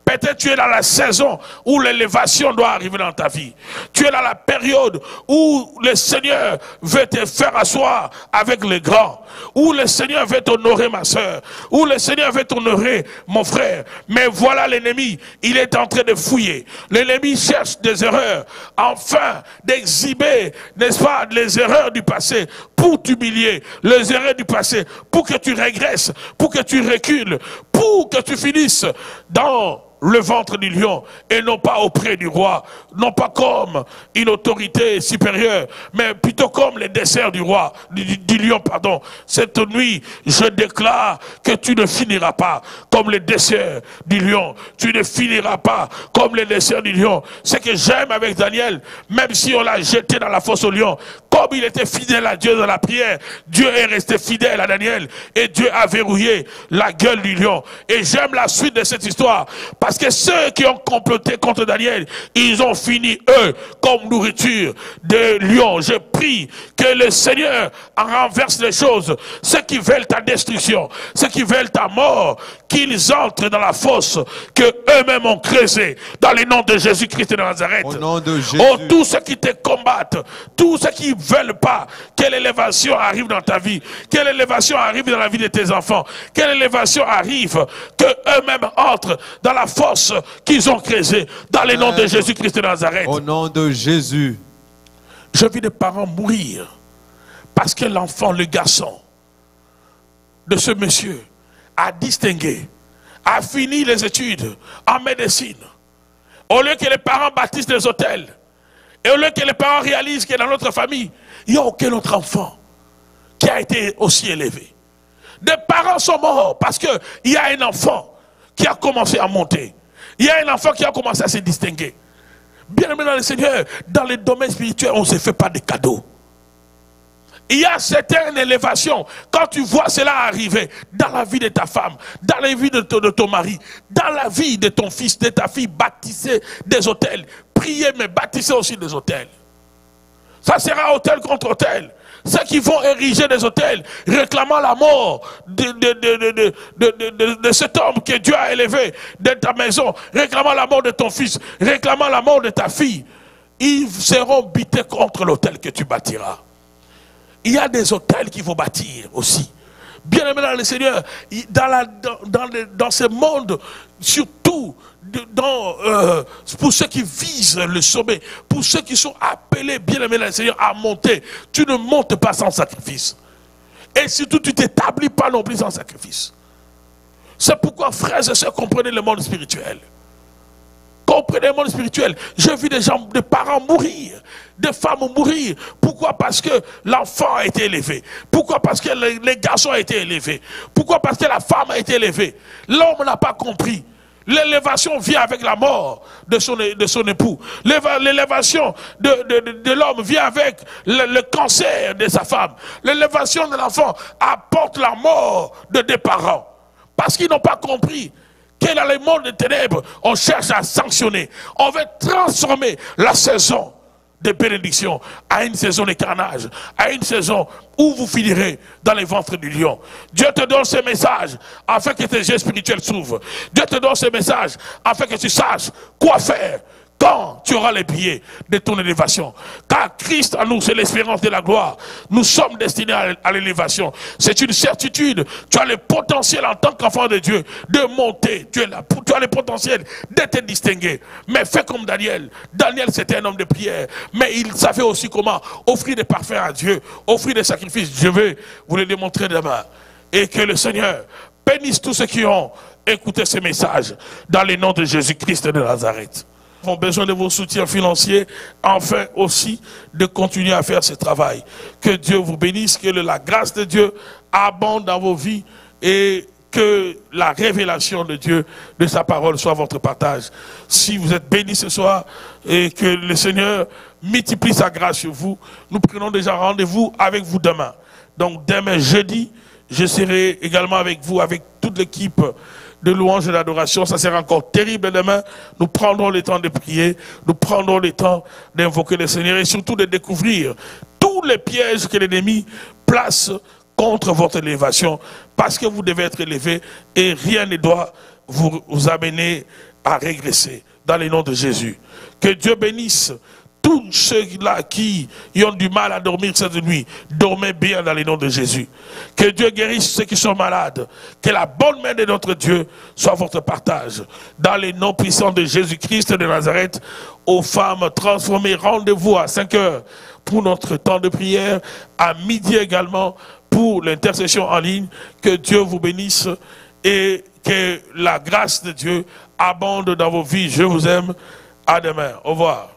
Peut-être tu es dans la saison où l'élévation doit arriver dans ta vie. Tu es dans la période où le Seigneur veut te faire asseoir avec les grands. Où le Seigneur veut t'honorer, ma soeur. Où le Seigneur veut t'honorer, mon frère. Mais voilà l'ennemi, il est en train de fouiller. L'ennemi cherche des erreurs, afin d'exhiber, n'est-ce pas, les erreurs du passé pour t'humilier. Les erreurs du passé pour que tu régresses, pour que tu recules, pour que tu finisses dans le ventre du lion et non pas auprès du roi, non pas comme une autorité supérieure, mais plutôt comme les desserts du roi, du lion, pardon. Cette nuit, je déclare que tu ne finiras pas comme les desserts du lion. Tu ne finiras pas comme les desserts du lion. Ce que j'aime avec Daniel, même si on l'a jeté dans la fosse au lion, comme il était fidèle à Dieu dans la prière, Dieu est resté fidèle à Daniel et Dieu a verrouillé la gueule du lion. Et j'aime la suite de cette histoire parce que ceux qui ont comploté contre Daniel, ils ont fini eux comme nourriture de lions. Je prie que le Seigneur renverse les choses. Ceux qui veulent ta destruction, ceux qui veulent ta mort, qu'ils entrent dans la fosse que eux-mêmes ont creusée dans le nom de Jésus-Christ de Nazareth. Au nom de Jésus. Oh, tous ceux qui te combattent, tous ceux qui ne veulent pas que l'élévation arrive dans ta vie, que l'élévation arrive dans la vie de tes enfants, que l'élévation arrive, que eux-mêmes entrent dans la fosse qu'ils ont creusée dans le nom de Jésus-Christ de Nazareth. Au nom de Jésus. Je vis des parents mourir parce que l'enfant, le garçon de ce monsieur a distingué, a fini les études en médecine. Au lieu que les parents bâtissent des hôtels, et au lieu que les parents réalisent que dans notre famille, il n'y a aucun autre enfant qui a été aussi élevé. Des parents sont morts parce qu'il y a un enfant qui a commencé à monter. Il y a un enfant qui a commencé à se distinguer. Bien-aimé dans le Seigneur, dans les domaines spirituels, on ne se fait pas de cadeaux. Il y a certaines élévations. Quand tu vois cela arriver dans la vie de ta femme, dans la vie de ton mari, dans la vie de ton fils, de ta fille, bâtissez des hôtels. Priez, mais bâtissez aussi des hôtels. Ça sera hôtel contre hôtel. Ceux qui vont ériger des hôtels, réclamant la mort de cet homme que Dieu a élevé de ta maison, réclamant la mort de ton fils, réclamant la mort de ta fille, ils seront butés contre l'hôtel que tu bâtiras. Il y a des hôtels qu'il faut bâtir aussi. Bien aimé dans le Seigneur, dans ce monde, surtout pour ceux qui visent le sommet, pour ceux qui sont appelés, bien aimé dans le Seigneur, à monter, tu ne montes pas sans sacrifice. Et surtout, tu ne t'établis pas non plus sans sacrifice. C'est pourquoi, frères et sœurs, comprenez le monde spirituel. Comprenez le monde spirituel. J'ai vu des parents mourir, des femmes mourir. Pourquoi? Parce que l'enfant a été élevé. Pourquoi? Parce que les garçons ont été élevés. Pourquoi? Parce que la femme a été élevée. L'homme n'a pas compris. L'élévation vient avec la mort de son époux. L'élévation de l'homme vient avec le cancer de sa femme. L'élévation de l'enfant apporte la mort de des parents. Parce qu'ils n'ont pas compris que dans le monde des ténèbres, on cherche à sanctionner. On veut transformer la saison de bénédiction à une saison de carnage, à une saison où vous finirez dans les ventres du lion. Dieu te donne ce message afin que tes yeux spirituels s'ouvrent. Dieu te donne ce message afin que tu saches quoi faire quand tu auras les billets de ton élévation. Car Christ en nous, c'est l'espérance de la gloire. Nous sommes destinés à l'élévation. C'est une certitude. Tu as le potentiel en tant qu'enfant de Dieu de monter. Tu as le potentiel d'être distingué. Mais fais comme Daniel. Daniel, c'était un homme de prière. Mais il savait aussi comment offrir des parfums à Dieu, offrir des sacrifices. Je vais vous le démontrer demain. Et que le Seigneur bénisse tous ceux qui ont écouté ce message dans le nom de Jésus-Christ de Nazareth. Nous avons besoin de vos soutiens financiers, afin aussi de continuer à faire ce travail. Que Dieu vous bénisse, que la grâce de Dieu abonde dans vos vies et que la révélation de Dieu, de sa parole, soit votre partage. Si vous êtes bénis ce soir et que le Seigneur multiplie sa grâce sur vous, nous prenons déjà rendez-vous avec vous demain. Donc demain jeudi, je serai également avec vous, avec toute l'équipe de louange et d'adoration. Ça sera encore terrible demain. Nous prendrons le temps de prier, nous prendrons le temps d'invoquer le Seigneur et surtout de découvrir tous les pièges que l'ennemi place contre votre élévation, parce que vous devez être élevé et rien ne doit vous amener à régresser dans le nom de Jésus. Que Dieu bénisse tous ceux-là qui ont du mal à dormir cette nuit. Dormez bien dans le nom de Jésus. Que Dieu guérisse ceux qui sont malades. Que la bonne main de notre Dieu soit votre partage. Dans le nom puissant de Jésus-Christ de Nazareth, aux femmes transformées, rendez-vous à 5 heures pour notre temps de prière. À midi également pour l'intercession en ligne. Que Dieu vous bénisse et que la grâce de Dieu abonde dans vos vies. Je vous aime. À demain. Au revoir.